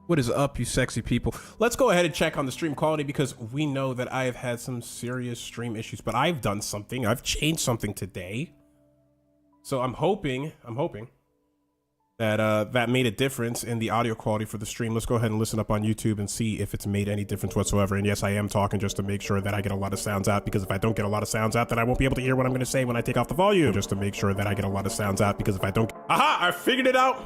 What is up, you sexy people? Let's go ahead and check on the stream quality because we know that I have had some serious stream issues, but I've done something. I've changed something today. So I'm hoping that that made a difference in the audio quality for the stream. Let's go ahead and listen up on YouTube and see if it's made any difference whatsoever. And yes, I am talking just to make sure that I get a lot of sounds out, because if I don't get a lot of sounds out, then I won't be able to hear what I'm going to say when I take off the volume. Just to make sure that I get a lot of sounds out, because if I don't... Aha! I figured it out!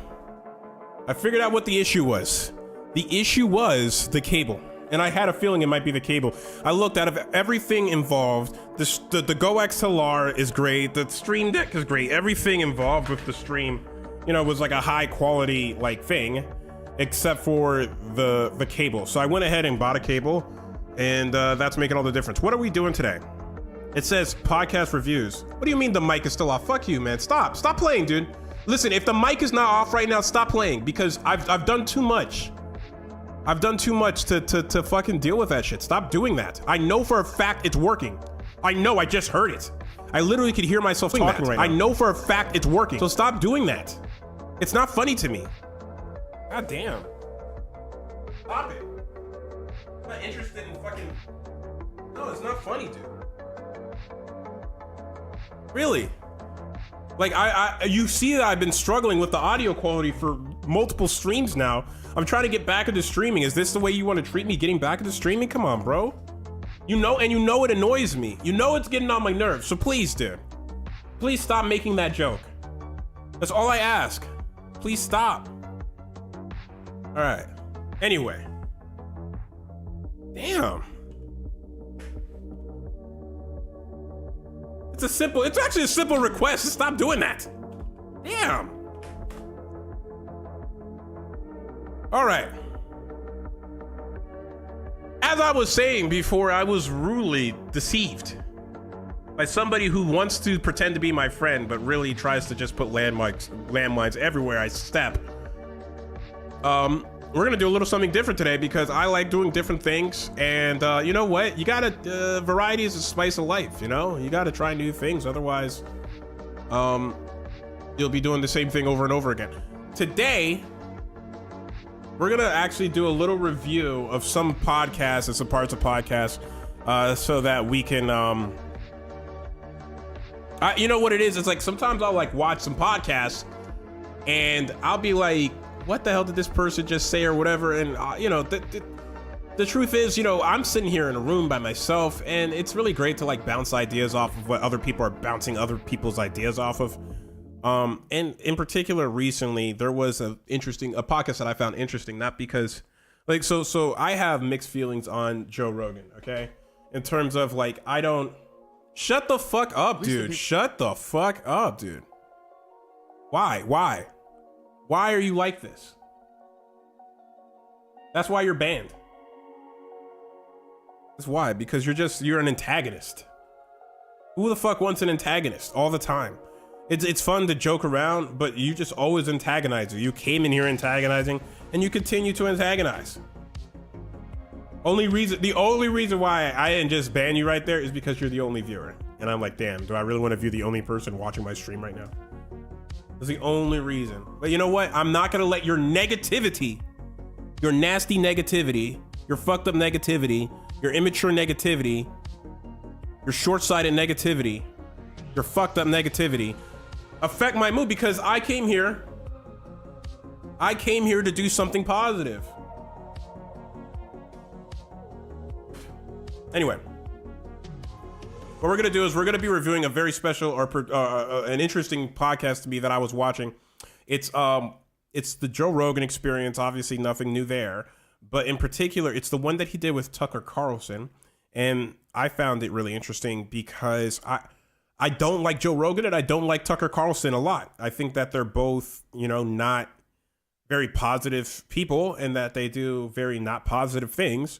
I figured out what the issue was. The issue was the cable, and I had a feeling it might be the cable. I looked out of everything involved. The Go XLR is great. The Stream Deck is great. Everything involved with the stream, you know, was like a high quality like thing, except for the cable. So I went ahead and bought a cable, and that's making all the difference. What are we doing today? It says podcast reviews. What do you mean the mic is still off? Fuck you, man. Stop playing, dude. Listen, if the mic is not off right now, stop playing, because I've done too much. I've done too much to fucking deal with that shit. Stop doing that. I know for a fact it's working. I know, I just heard it. I literally could hear myself talking right now. I know for a fact it's working. So stop doing that. It's not funny to me. God damn. Stop it. I'm not interested in fucking... No, it's not funny, dude. Really? Like, you see that I've been struggling with the audio quality for multiple streams now. I'm trying to get back into streaming. Is this the way you want to treat me, getting back into streaming? Come on, bro. You know it annoys me. You know it's getting on my nerves. So please, dude. Please stop making that joke. That's all I ask. Please stop. All right. Anyway. Damn. It's actually a simple request. Just stop doing that. Damn. All right. As I was saying before, I was rudely deceived by somebody who wants to pretend to be my friend, but really tries to just put landmines everywhere I step. We're gonna do a little something different today because I like doing different things, and you know what? You gotta, variety is the spice of life, you know? You gotta try new things, otherwise, you'll be doing the same thing over and over again. Today, we're gonna actually do a little review of some podcasts and some parts of podcasts, so that we can, you know what it is? It's like sometimes I'll like watch some podcasts, and I'll be like, what the hell did this person just say or whatever? And you know, the truth is, you know, I'm sitting here in a room by myself, and it's really great to like bounce ideas off of what other people are bouncing other people's ideas off of. And in particular, recently there was a podcast that I found interesting, not because like, so I have mixed feelings on Joe Rogan. Okay. In terms of like, shut the fuck up, dude. Shut the fuck up, dude. Why are you like this? That's why you're banned. That's why, because you're an antagonist. Who the fuck wants an antagonist all the time? It's fun to joke around, but you just always antagonize. You came in here antagonizing, and you continue to antagonize. The only reason why I didn't just ban you right there is because you're the only viewer. And I'm like, damn, do I really want to view the only person watching my stream right now? That's the only reason. But you know what? I'm not gonna let your negativity, your nasty negativity, your fucked up negativity, your immature negativity, your short-sighted negativity, your fucked up negativity affect my mood, because I came here to do something positive. Anyway, what we're gonna do is we're gonna be reviewing a very special an interesting podcast to me that I was watching. It's the Joe Rogan Experience. Obviously, nothing new there, but in particular, it's the one that he did with Tucker Carlson, and I found it really interesting because I don't like Joe Rogan and I don't like Tucker Carlson a lot. I think that they're both, you know, not very positive people, and that they do very not positive things.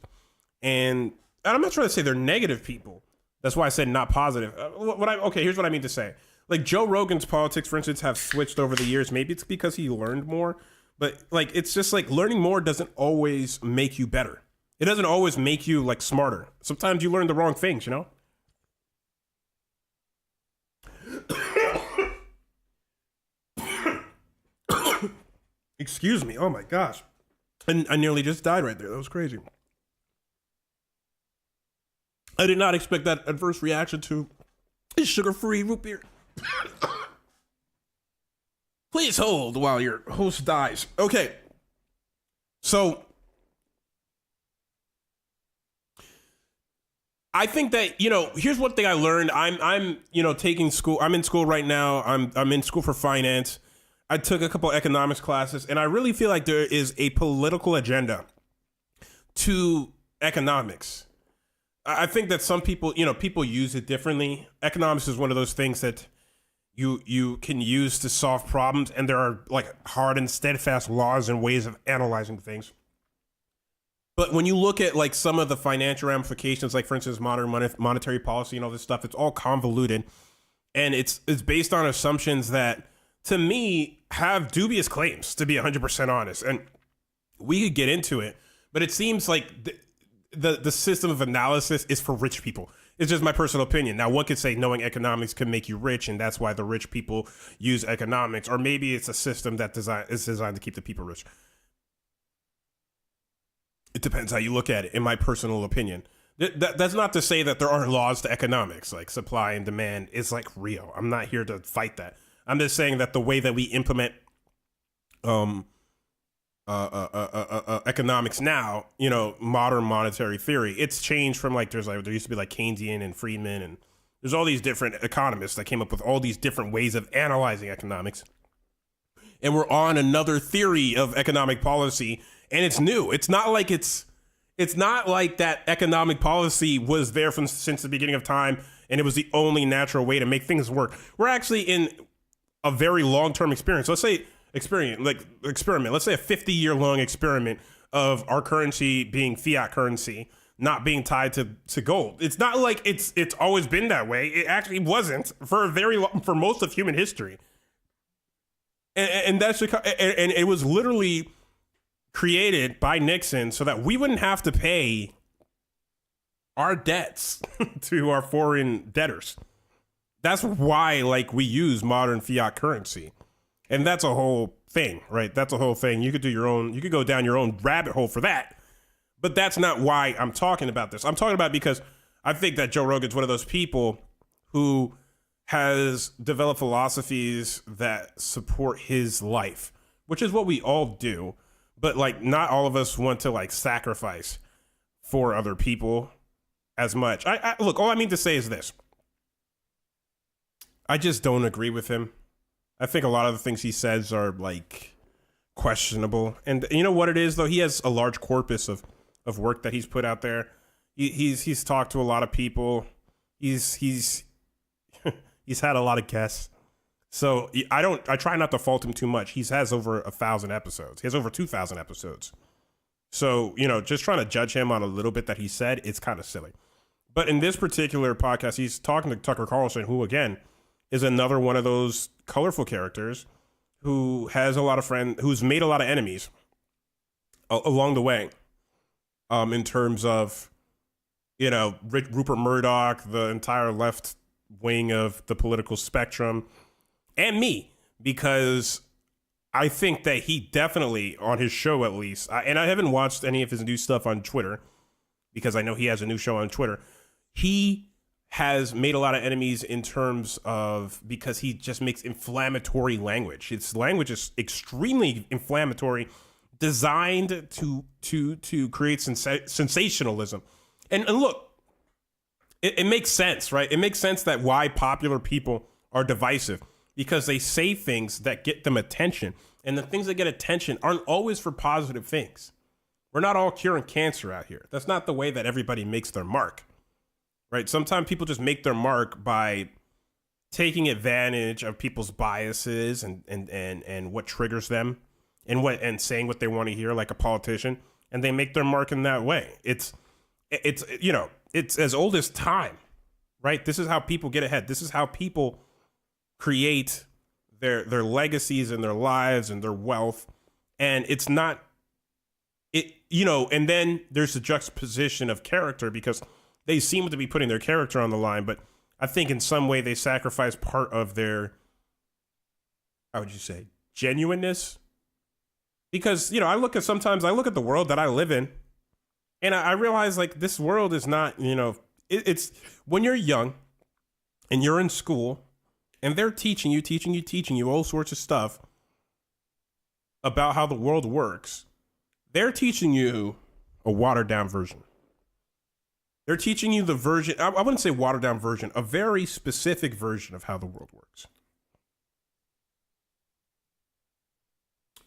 And I'm not trying to say they're negative people. That's why I said not positive. Okay, here's what I mean to say. Like, Joe Rogan's politics, for instance, have switched over the years. Maybe it's because he learned more, but like, it's just like learning more doesn't always make you better. It doesn't always make you like smarter. Sometimes you learn the wrong things, you know? Excuse me. Oh my gosh. And I nearly just died right there. That was crazy. I did not expect that adverse reaction to sugar-free root beer. Please hold while your host dies. Okay. So, I think that, here's one thing I learned. I'm taking school. I'm in school right now. I'm in school for finance. I took a couple economics classes, and I really feel like there is a political agenda to economics. I think that some people, people use it differently. Economics is one of those things that you can use to solve problems, and there are like hard and steadfast laws and ways of analyzing things. But when you look at like some of the financial ramifications, like for instance, modern monetary policy and all this stuff, it's all convoluted, and it's based on assumptions that, to me, have dubious claims, to be 100% honest. And we could get into it, but it seems like the system of analysis is for rich people. It's just my personal opinion. Now, one could say knowing economics can make you rich, and that's why the rich people use economics. Or maybe it's a system that is designed to keep the people rich. It depends how you look at it, in my personal opinion. That's not to say that there aren't laws to economics, like supply and demand is like real. I'm not here to fight that. I'm just saying that the way that we implement economics now, modern monetary theory, it's changed from there used to be like Keynesian and Friedman, and there's all these different economists that came up with all these different ways of analyzing economics. And we're on another theory of economic policy, and it's new. It's not like that economic policy was there since the beginning of time, and it was the only natural way to make things work. We're actually in a very long-term experience. Let's say experiment. Let's say a 50-year-long experiment of our currency being fiat currency, not being tied to gold. It's not like it's always been that way. It actually wasn't for most of human history. And that's and it was literally created by Nixon so that we wouldn't have to pay our debts to our foreign debtors. That's why we use modern fiat currency. And that's a whole thing, right? That's a whole thing. You could go down your own rabbit hole for that. But that's not why I'm talking about this. I'm talking about because I think that Joe Rogan's one of those people who has developed philosophies that support his life, which is what we all do. But not all of us want to sacrifice for other people as much. Look, all I mean to say is this. I just don't agree with him. I think a lot of the things he says are questionable. And you know what it is though? He has a large corpus of work that he's put out there. He's talked to a lot of people. He's had a lot of guests. So I try not to fault him too much. He has over 1,000 episodes. He has over 2,000 episodes. So, just trying to judge him on a little bit that he said, it's kind of silly. But in this particular podcast, he's talking to Tucker Carlson, who again is another one of those colorful characters who has a lot of friends, who's made a lot of enemies along the way. In terms of, Rupert Murdoch, the entire left wing of the political spectrum, and me, because I think that he definitely, on his show at least, and I haven't watched any of his new stuff on Twitter, because I know he has a new show on Twitter, he has made a lot of enemies in terms of, because he just makes inflammatory language. His language is extremely inflammatory, designed to create sensationalism. And look, it makes sense, right? It makes sense that why popular people are divisive, because they say things that get them attention. And the things that get attention aren't always for positive things. We're not all curing cancer out here. That's not the way that everybody makes their mark, right? Sometimes people just make their mark by taking advantage of people's biases and what triggers them and saying what they want to hear, like a politician, and they make their mark in that way. It's as old as time, right? This is how people get ahead. This is how people create their legacies and their lives and their wealth. And it's not and then there's the juxtaposition of character, because they seem to be putting their character on the line, but I think in some way they sacrifice part of their, how would you say, genuineness Because, I look at the world that I live in, and I realize like this world is not, it's when you're young and you're in school and they're teaching you all sorts of stuff about how the world works. They're teaching you a watered down version. They're teaching you the version, I wouldn't say watered down version, a very specific version of how the world works.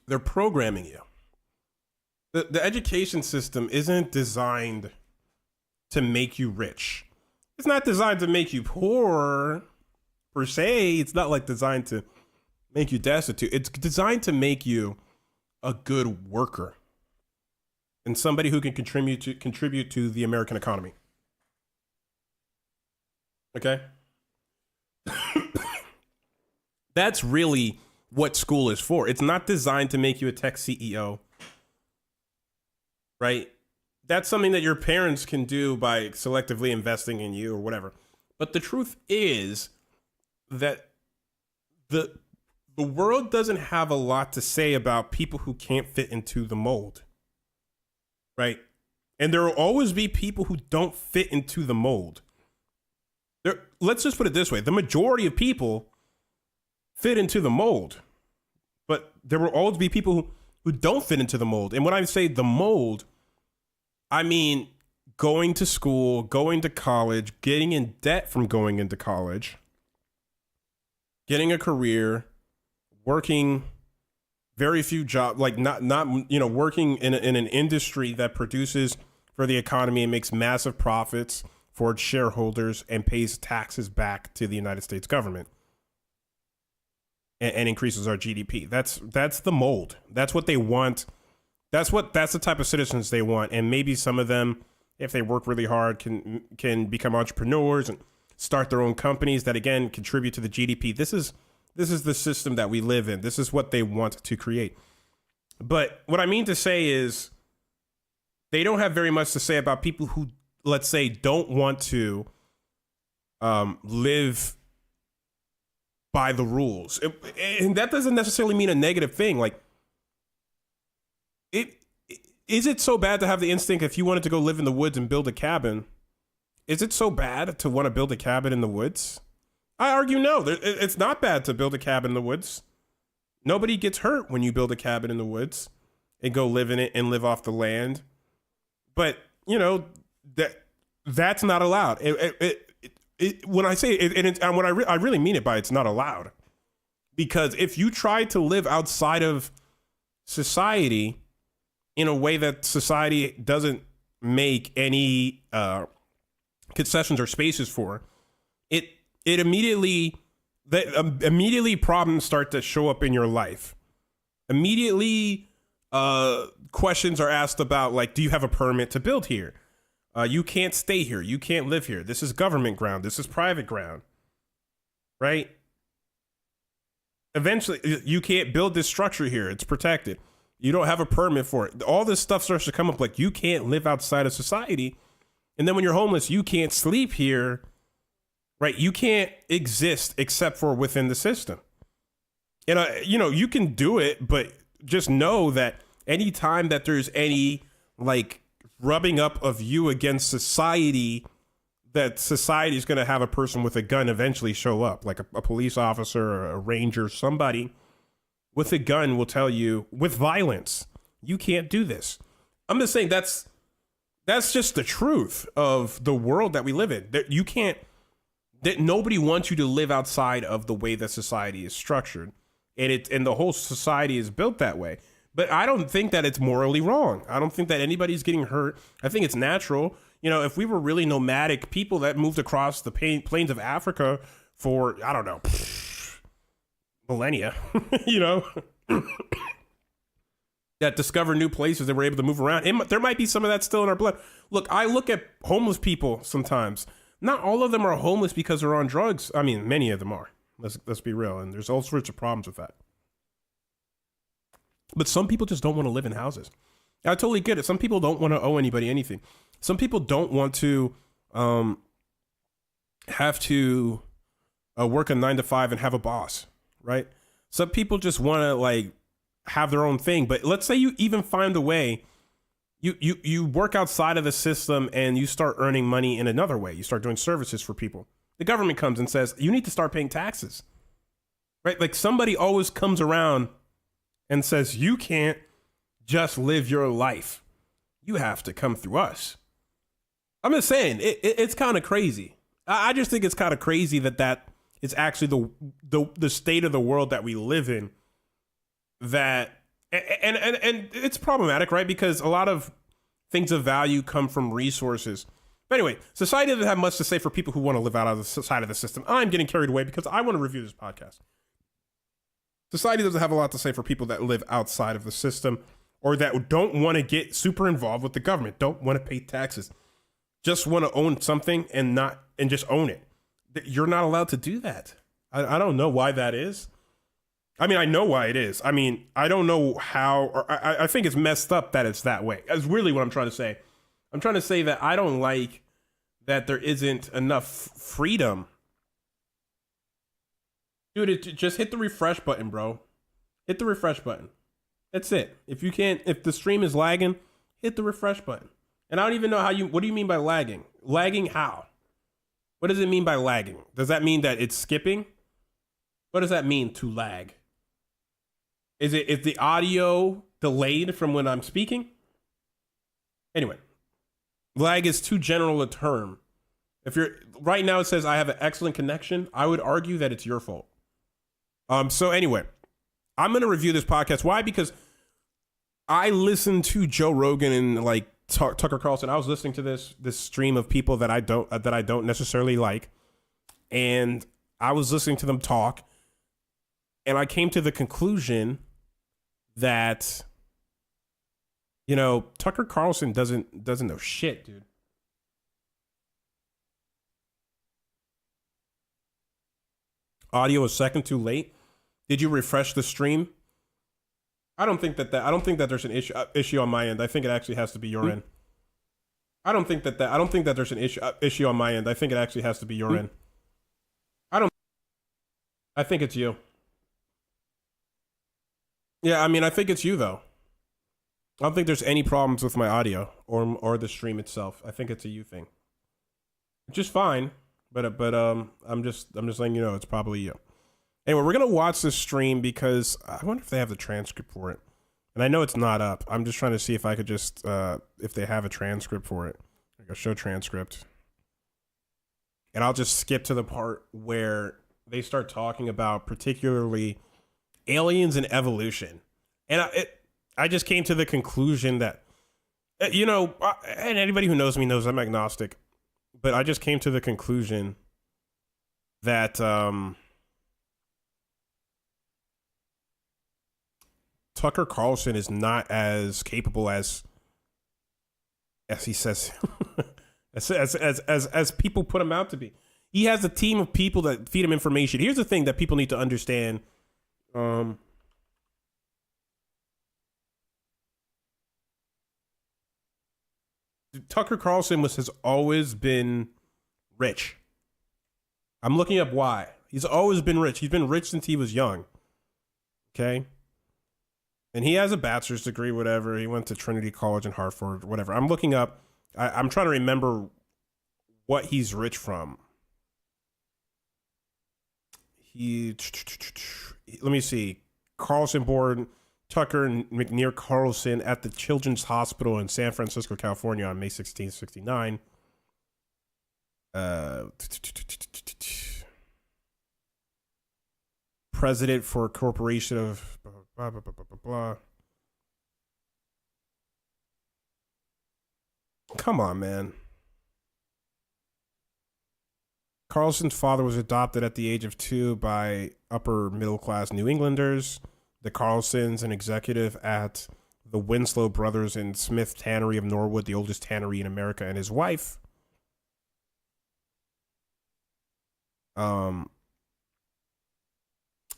They're programming you. The education system isn't designed to make you rich. It's not designed to make you poor, per se. It's not like designed to make you destitute. It's designed to make you a good worker and somebody who can contribute to the American economy. Okay? That's really what school is for. It's not designed to make you a tech CEO, right? That's something that your parents can do by selectively investing in you or whatever. But the truth is that the world doesn't have a lot to say about people who can't fit into the mold, right? And there will always be people who don't fit into the mold. Let's just put it this way. The majority of people fit into the mold, but there will always be people who don't fit into the mold. And when I say the mold, I mean going to school, going to college, getting in debt from going into college, getting a career, working very few jobs, like not working in an industry that produces for the economy and makes massive profits for its shareholders and pays taxes back to the United States government and increases our GDP. That's the mold. That's what they want. That's the type of citizens they want. And maybe some of them, if they work really hard, can become entrepreneurs and start their own companies that again contribute to the GDP. This is the system that we live in. This is what they want to create. But what I mean to say is they don't have very much to say about people who, let's say, don't want to live by the rules. And that doesn't necessarily mean a negative thing. Like, is it so bad to have the instinct if you wanted to go live in the woods and build a cabin? Is it so bad to want to build a cabin in the woods? I argue no. It's not bad to build a cabin in the woods. Nobody gets hurt when you build a cabin in the woods and go live in it and live off the land. But, that's not allowed. When I say it, and what I really mean it by it's not allowed. Because if you try to live outside of society in a way that society doesn't make any concessions or spaces for, it immediately problems start to show up in your life. Immediately questions are asked about, like, do you have a permit to build here? You can't stay here. You can't live here. This is government ground. This is private ground. Right? Eventually, you can't build this structure here. It's protected. You don't have a permit for it. All this stuff starts to come up, like you can't live outside of society. And then when you're homeless, you can't sleep here. Right? You can't exist except for within the system. And, you can do it, but just know that anytime that there's any, like, rubbing up of you against society, that society is going to have a person with a gun eventually show up, like a police officer or a ranger. Somebody with a gun will tell you with violence, you can't do this. I'm just saying that's just the truth of the world that we live in. That you can't, that nobody wants you to live outside of the way that society is structured. And the whole society is built that way. But I don't think that it's morally wrong. I don't think that anybody's getting hurt. I think it's natural. If we were really nomadic people that moved across the plains of Africa for, I don't know, millennia, that discover new places that were able to move around. There might be some of that still in our blood. Look, I look at homeless people sometimes. Not all of them are homeless because they're on drugs. I mean, many of them are. Let's be real. And there's all sorts of problems with that. But some people just don't want to live in houses. I totally get it. Some people don't want to owe anybody anything. Some people don't want to have to work a 9 to 5 and have a boss, right? Some people just want to, like, have their own thing. But let's say you even find a way, you work outside of the system and you start earning money in another way. You start doing services for people. The government comes and says, you need to start paying taxes, right? Like somebody always comes around and says, you can't just live your life. You have to come through us. I'm just saying, it's kind of crazy. I just think it's kind of crazy that is actually the state of the world that we live in. That and it's problematic, right? Because a lot of things of value come from resources. But anyway, society doesn't have much to say for people who want to live out of the side of the system. I'm getting carried away because I want to review this podcast. Society doesn't have a lot to say for people that live outside of the system or that don't want to get super involved with the government, don't want to pay taxes, just want to own something and just own it. You're not allowed to do that. I don't know why that is. I mean, I know why it is. I mean, I don't know how, or I think it's messed up that it's that way. That's really what I'm trying to say. I'm trying to say that I don't like that there isn't enough freedom. Dude, just hit the refresh button, bro. Hit the refresh button. That's it. If the stream is lagging, hit the refresh button. And I don't even know what do you mean by lagging? Lagging how? What does it mean by lagging? Does that mean that it's skipping? What does that mean to lag? Is the audio delayed from when I'm speaking? Anyway, lag is too general a term. If you're right now, it says I have an excellent connection. I would argue that it's your fault. So anyway, I'm gonna review this podcast. Why? Because I listened to Joe Rogan and like Tucker Carlson. I was listening to this stream of people that I don't necessarily like, and I was listening to them talk, and I came to the conclusion that, you know, Tucker Carlson doesn't know shit, dude. Audio a second too late. Did you refresh the stream? I don't think that there's an issue on my end. I think it actually has to be your end. I don't think that there's an issue on my end. I think it actually has to be your end. I think it's you. Yeah, I mean, I think it's you though. I don't think there's any problems with my audio or the stream itself. I think it's a you thing. Which is fine, but I'm just letting you know it's probably you. Anyway, we're gonna watch this stream because I wonder if they have the transcript for it. And I know it's not up. I'm just trying to see if I could just if they have a transcript for it. I go show transcript. And I'll just skip to the part where they start talking about particularly aliens and evolution. And I just came to the conclusion that, you know, and anybody who knows me knows I'm agnostic, but I just came to the conclusion that Tucker Carlson is not as capable as he says, as people put him out to be. He has a team of people that feed him information. Here's the thing that people need to understand. Tucker Carlson has always been rich. I'm looking up why. He's always been rich. He's been rich since he was young. Okay? And he has a bachelor's degree, whatever. He went to Trinity College in Hartford, whatever. I'm looking up. I'm trying to remember what he's rich from. Let me see. Carlson born Tucker McNear Carlson at the Children's Hospital in San Francisco, California on May 16th, 69. President for a corporation of blah, blah, blah, blah, blah, blah. Come on, man. Carlson's father was adopted at the age of 2 by upper middle class New Englanders. The Carlsons, an executive at the Winslow Brothers and Smith Tannery of Norwood, the oldest tannery in America, and his wife. I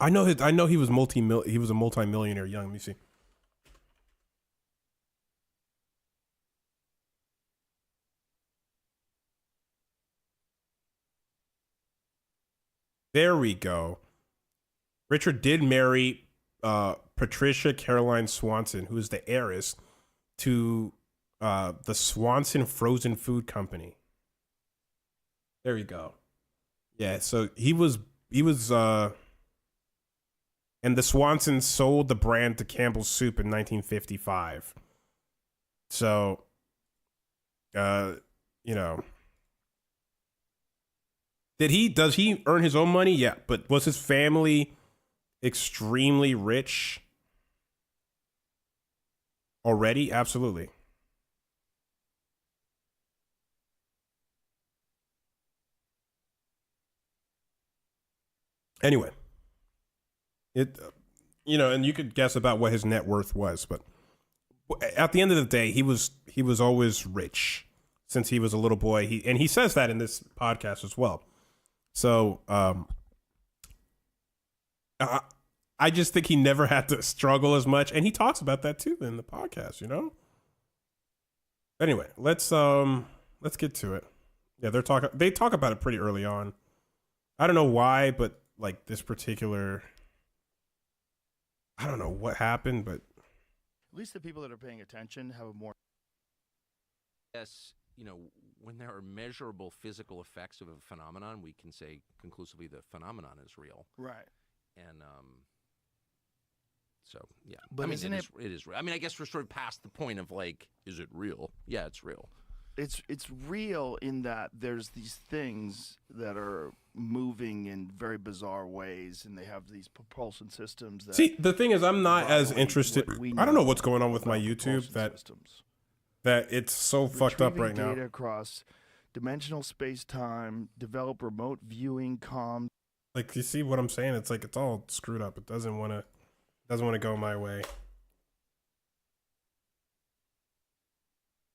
know he was a multi-millionaire young. Let me see. There we go. Richard did marry Patricia Caroline Swanson, who is the heiress to the Swanson Frozen Food Company. There you go. Yeah, so he was and the Swansons sold the brand to Campbell's Soup in 1955. So, you know, does he earn his own money? Yeah, but was his family extremely rich already? Absolutely. Anyway, and you could guess about what his net worth was, but at the end of the day, he was always rich since he was a little boy. He says that in this podcast as well. So I just think he never had to struggle as much, and he talks about that too in the podcast. Anyway, let's get to it. Yeah, they talk about it pretty early on. I don't know why, but like this particular, I don't know what happened, but at least the people that are paying attention have a more. Yes, when there are measurable physical effects of a phenomenon, we can say conclusively the phenomenon is real. Right. And so yeah, but it is. I mean, I guess we're sort of past the point of like, is it real? Yeah, it's real. It's real in that there's these things that are moving in very bizarre ways, and they have these propulsion systems. See, the thing is, I'm not as interested. I don't know what's going on with my YouTube that it's so fucked up right now. Data across dimensional space-time, develop remote viewing comms. Like, you see what I'm saying? It's like it's all screwed up. It doesn't want to go my way.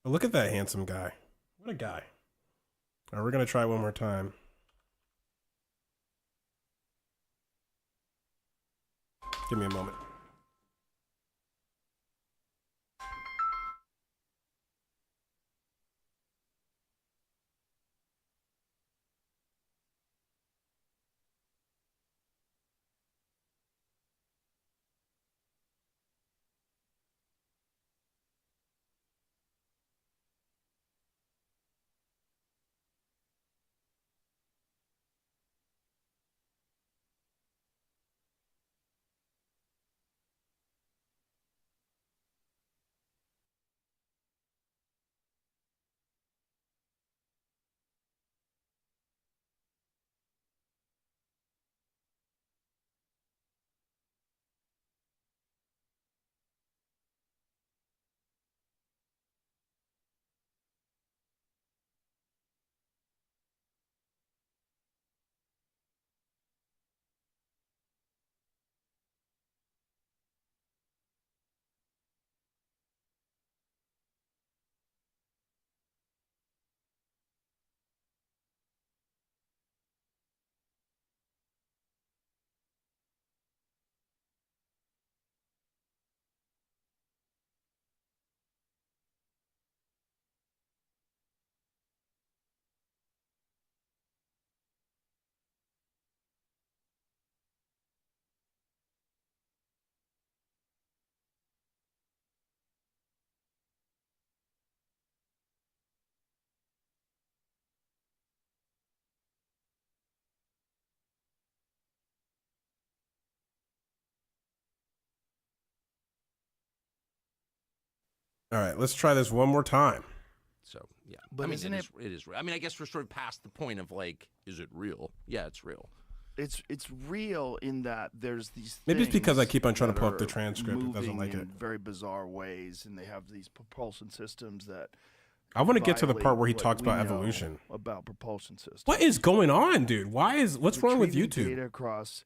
But look at that handsome guy. What a guy. All right, we're going to try one more time. Give me a moment. All right, let's try this one more time. So yeah, but it is. I mean, I guess we're sort of past the point of like, is it real? Yeah, it's real. It's real in that there's these. Maybe it's because I keep on trying to pull up the transcript. It doesn't like it. In very bizarre ways, and they have these propulsion systems that. I want to get to the part where he talks about evolution. About propulsion systems. What is going on, dude? What's wrong with YouTube? Data across.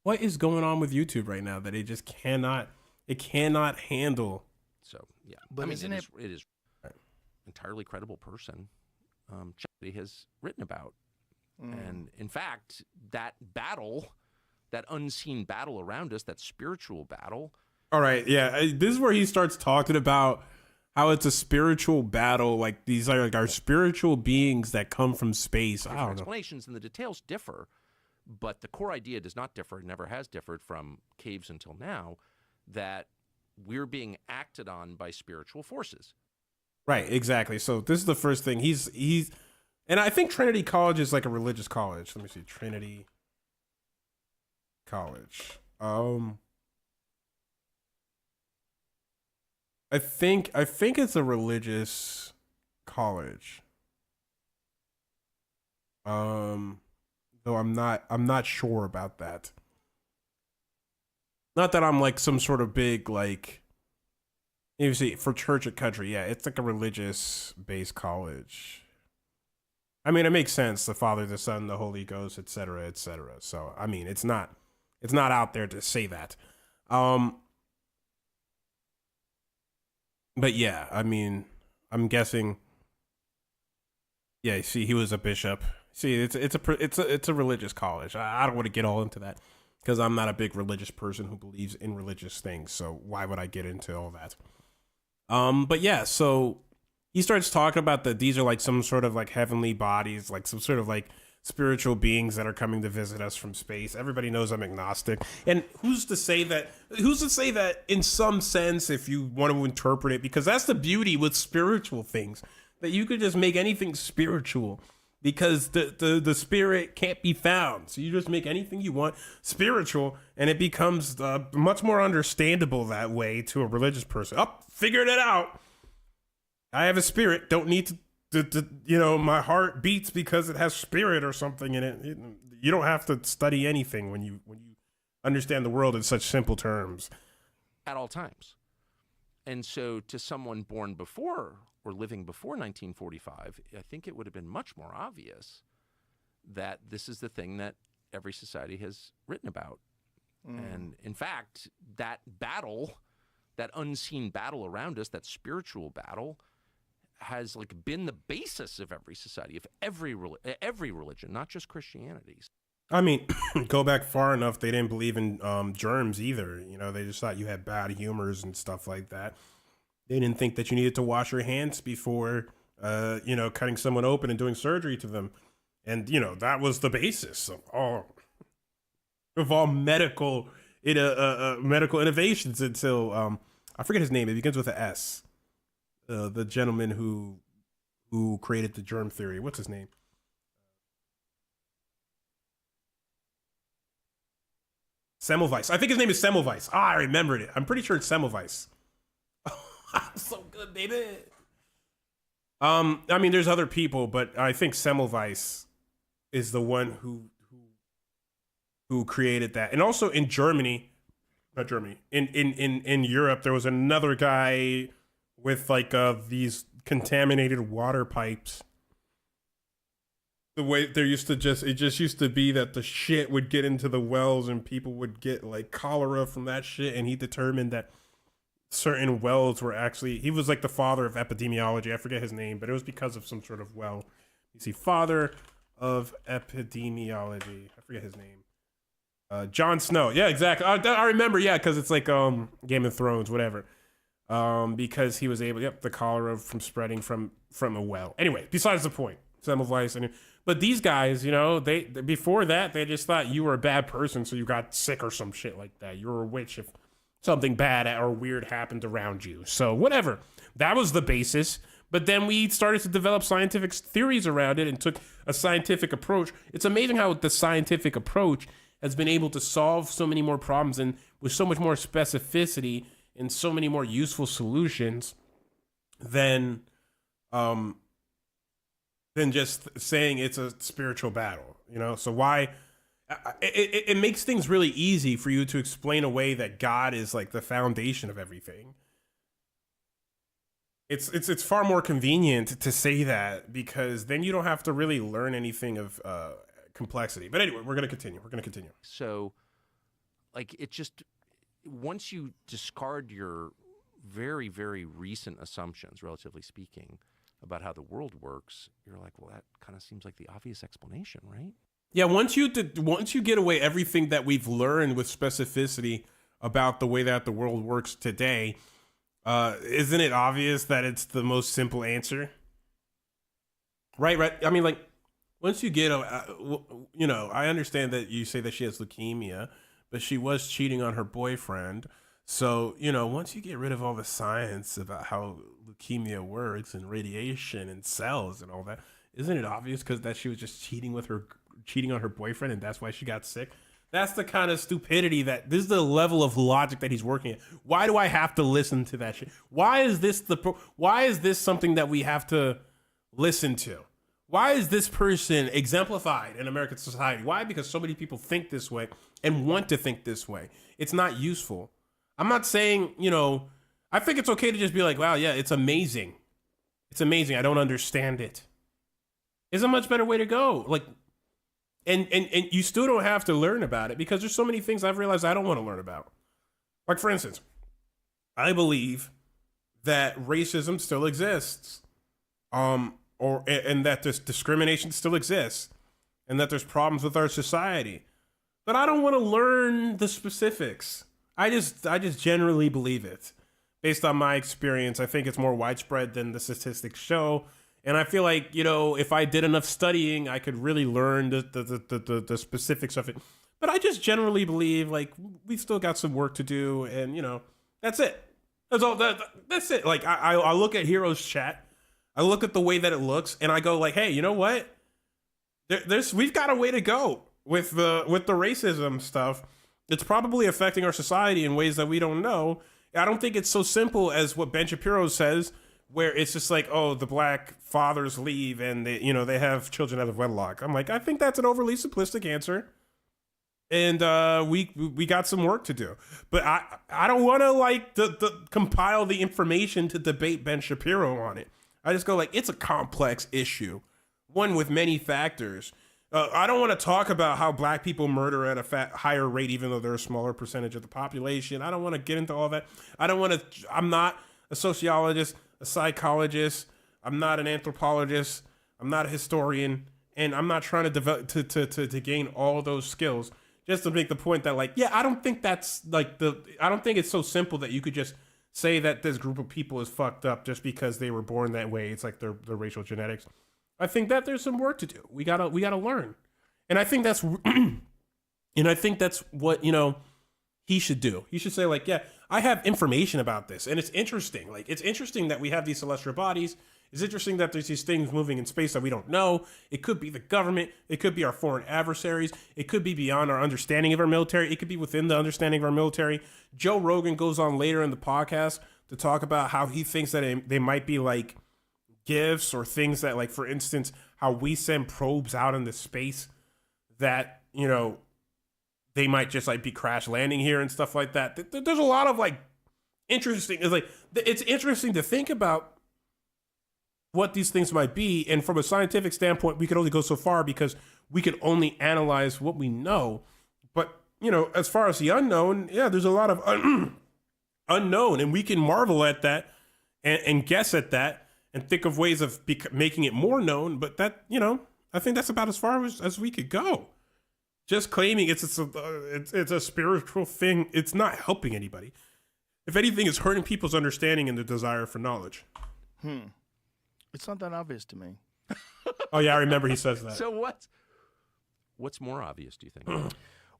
What is going on with YouTube right now that it just cannot handle? So yeah, but it is entirely credible person. He has written about, and in fact, that battle, that unseen battle around us, that spiritual battle. All right, yeah, this is where he starts talking about how it's a spiritual battle. Like these are like our spiritual beings that come from space. I don't know. Explanations and the details differ, but the core idea does not differ. It never has differed from caves until now. that we're being acted on by spiritual forces. Right, exactly. So this is the first thing. He's and I think Trinity College is like a religious college. Let me see. Trinity College. I think it's a religious college. Though I'm not sure about that. Not that I'm like some sort of big like, you see, for Church and Country, yeah, it's like a religious based college. I mean, it makes sense. The Father, the Son, the Holy Ghost, etc., etc. So I mean, it's not out there to say that. But yeah, I mean, I'm guessing. Yeah, see, he was a bishop. See, it's a religious college. I don't want to get all into that because I'm not a big religious person who believes in religious things. So why would I get into all that? But yeah, so he starts talking about that these are like some sort of like heavenly bodies, like some sort of like spiritual beings that are coming to visit us from space. Everybody knows I'm agnostic. And who's to say that in some sense, if you want to interpret it, because that's the beauty with spiritual things, that you could just make anything spiritual because the spirit can't be found. So you just make anything you want spiritual and it becomes much more understandable that way to a religious person. Oh, figured it out. I have a spirit. Don't need to my heart beats because it has spirit or something in it. You don't have to study anything when you understand the world in such simple terms. At all times. And so to someone born before or living before 1945, I think it would have been much more obvious that this is the thing that every society has written about. And in fact, that battle, that unseen battle around us, that spiritual battle, has like been the basis of every society, of every religion, not just Christianity. I mean, go back far enough, they didn't believe in germs either. They just thought you had bad humors and stuff like that. They didn't think that you needed to wash your hands before, cutting someone open and doing surgery to them. And, that was the basis of all medical innovations until, I forget his name. It begins with an S. The gentleman who created the germ theory. What's his name? Semmelweis. I think his name is Semmelweis. I remembered it. I'm pretty sure it's Semmelweis. So good, baby. I mean, there's other people, but I think Semmelweis is the one who created that. And also in Germany, not Germany, in Europe, there was another guy with like these contaminated water pipes. The way it just used to be that the shit would get into the wells and people would get like cholera from that shit. And he determined that certain wells were actually, he was like the father of epidemiology. I forget his name, but it was because of some sort of well. You see, father of epidemiology. I forget his name. Jon Snow. Yeah, exactly. I remember. Yeah, because it's like Game of Thrones, whatever. Because he was able, the cholera from spreading from a well. Anyway, besides the point. Semmelweis. But these guys, they before that, they just thought you were a bad person, so you got sick or some shit like that. You were a witch if something bad or weird happened around you. So whatever. That was the basis. But then we started to develop scientific theories around it and took a scientific approach. It's amazing how the scientific approach has been able to solve so many more problems and with so much more specificity and so many more useful solutions than just saying it's a spiritual battle, So why it makes things really easy for you to explain away that God is like the foundation of everything. It's far more convenient to say that because then you don't have to really learn anything of complexity. But anyway, we're going to continue. So like it just, once you discard your very, very recent assumptions, relatively speaking, about how the world works, you're like, well, that kind of seems like the obvious explanation, right? Yeah, once you get away everything that we've learned with specificity about the way that the world works today, isn't it obvious that it's the most simple answer? Right. I mean, like, once you get, I understand that you say that she has leukemia, but she was cheating on her boyfriend. So, once you get rid of all the science about how leukemia works and radiation and cells and all that, isn't it obvious because that she was just cheating on her boyfriend and that's why she got sick? That's the kind of stupidity this is the level of logic that he's working at. Why do I have to listen to that shit? Why is this something that we have to listen to? Why is this person exemplified in American society? Why? Because so many people think this way and want to think this way. It's not useful. I'm not saying, I think it's okay to just be like, wow, yeah, it's amazing. It's amazing. I don't understand it. It's a much better way to go. Like, and you still don't have to learn about it because there's so many things I've realized I don't want to learn about. Like, for instance, I believe that racism still exists. And that this discrimination still exists. And that there's problems with our society. But I don't want to learn the specifics. I just generally believe it. Based on my experience, I think it's more widespread than the statistics show. And I feel like, if I did enough studying, I could really learn the specifics of it. But I just generally believe, like, we've still got some work to do. And, that's it. That's all. That's it. Like, I look at Heroes Chat. I look at the way that it looks. And I go, like, hey, you know what? We've got a way to go with the racism stuff. It's probably affecting our society in ways that we don't know. I don't think it's so simple as what Ben Shapiro says, where it's just like, oh, the black fathers leave and they have children out of wedlock. I'm like, I think that's an overly simplistic answer. And we got some work to do. But I don't want to compile the information to debate Ben Shapiro on it. I just go like, it's a complex issue, one with many factors. I don't want to talk about how black people murder at a higher rate, even though they're a smaller percentage of the population. I don't want to get into all that. I'm not a sociologist, a psychologist. I'm not an anthropologist. I'm not a historian. And I'm not trying to develop to gain all those skills. Just to make the point that, like, yeah, I don't think that's I don't think it's so simple that you could just say that this group of people is fucked up just because they were born that way. It's like their racial genetics. I think that there's some work to do. We gotta learn, and I think that's what he should do. He should say, like, yeah, I have information about this, and it's interesting. Like, it's interesting that we have these celestial bodies. It's interesting that there's these things moving in space that we don't know. It could be the government. It could be our foreign adversaries. It could be beyond our understanding of our military. It could be within the understanding of our military. Joe Rogan goes on later in the podcast to talk about how he thinks that they might be like gifts or things that, like, for instance, how we send probes out into space that, they might just like be crash landing here and stuff like that. There's a lot of interesting. It's interesting to think about what these things might be. And from a scientific standpoint, we can only go so far because we can only analyze what we know. But, as far as the unknown, yeah, there's a lot of unknown, and we can marvel at that and guess at that and think of ways of making it more known. But that, I think that's about as far as we could go. Just claiming it's a spiritual thing, it's not helping anybody. If anything, it's hurting people's understanding and their desire for knowledge. It's not that obvious to me. Oh yeah, I remember he says that. So what's more obvious, do you think?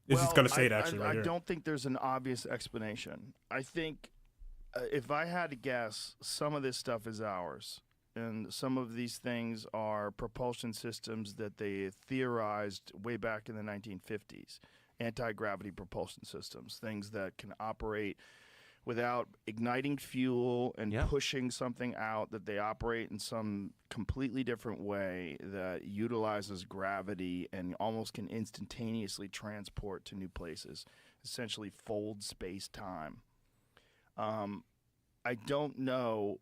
He's going to say it actually right here. I don't think there's an obvious explanation. I think if I had to guess, some of this stuff is ours. And some of these things are propulsion systems that they theorized way back in the 1950s. Anti-gravity propulsion systems, things that can operate without igniting fuel and pushing something out, that they operate in some completely different way that utilizes gravity and almost can instantaneously transport to new places, essentially fold space-time. I don't know.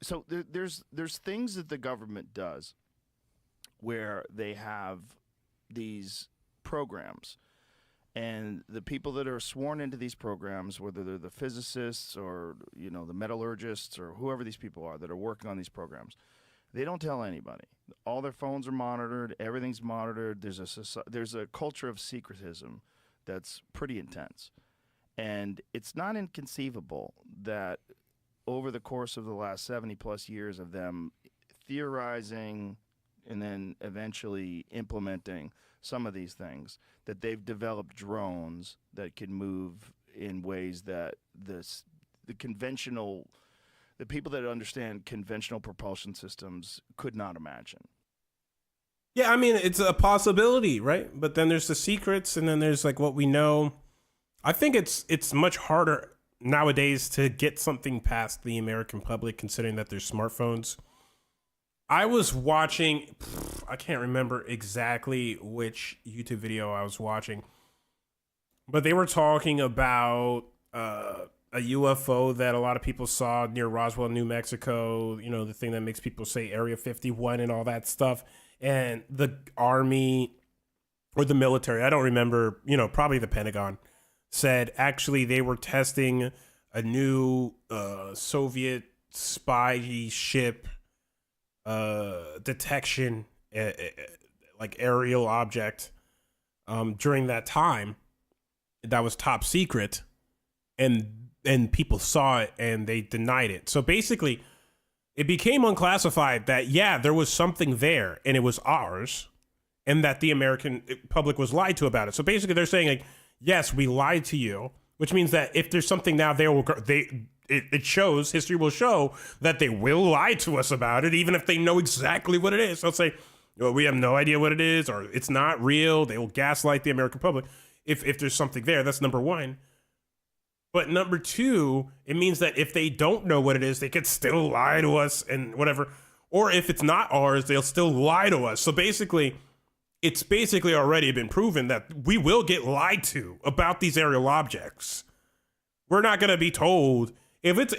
So there's things that the government does where they have these programs, and the people that are sworn into these programs, whether they're the physicists or the metallurgists or whoever these people are that are working on these programs, they don't tell anybody. All their phones are monitored. Everything's monitored. There's a culture of secretism that's pretty intense, and it's not inconceivable that over the course of the last 70 plus years of them theorizing and then eventually implementing some of these things, that they've developed drones that can move in ways that the people that understand conventional propulsion systems could not imagine. Yeah, I mean, it's a possibility, right? But then there's the secrets, and then there's like what we know. I think it's much harder nowadays to get something past the American public, considering that there's smartphones. I was watching, I can't remember exactly which YouTube video I was watching, but they were talking about a UFO that a lot of people saw near Roswell, New Mexico, you know, the thing that makes people say Area 51 and all that stuff. And the army or the military, I don't remember, you know, probably the Pentagon, said actually they were testing a new Soviet spy ship detection, like aerial object during that time that was top secret, and people saw it and they denied it. So basically it became unclassified that, yeah, there was something there and it was ours, and that the American public was lied to about it. So basically they're saying, like, yes, we lied to you, which means that if there's something now there, it shows, history will show that they will lie to us about it, even if they know exactly what it is. They'll say, well, we have no idea what it is, or it's not real. They will gaslight the American public if there's something there. That's number one. But number two, it means that if they don't know what it is, they could still lie to us and whatever. Or if it's not ours, they'll still lie to us. So basically, it's basically already been proven that we will get lied to about these aerial objects. We're not going to be told if it's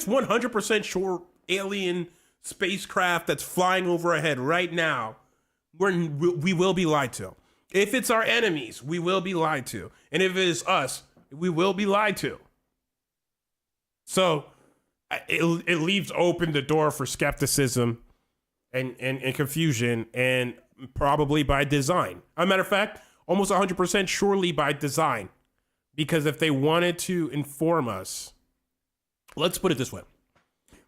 100% sure alien spacecraft that's flying over our head right now, we will be lied to. If it's our enemies, we will be lied to. And if it is us, we will be lied to. So it leaves open the door for skepticism and confusion, and probably by design. As a matter of fact, almost 100% surely by design. Because if they wanted to inform us, let's put it this way.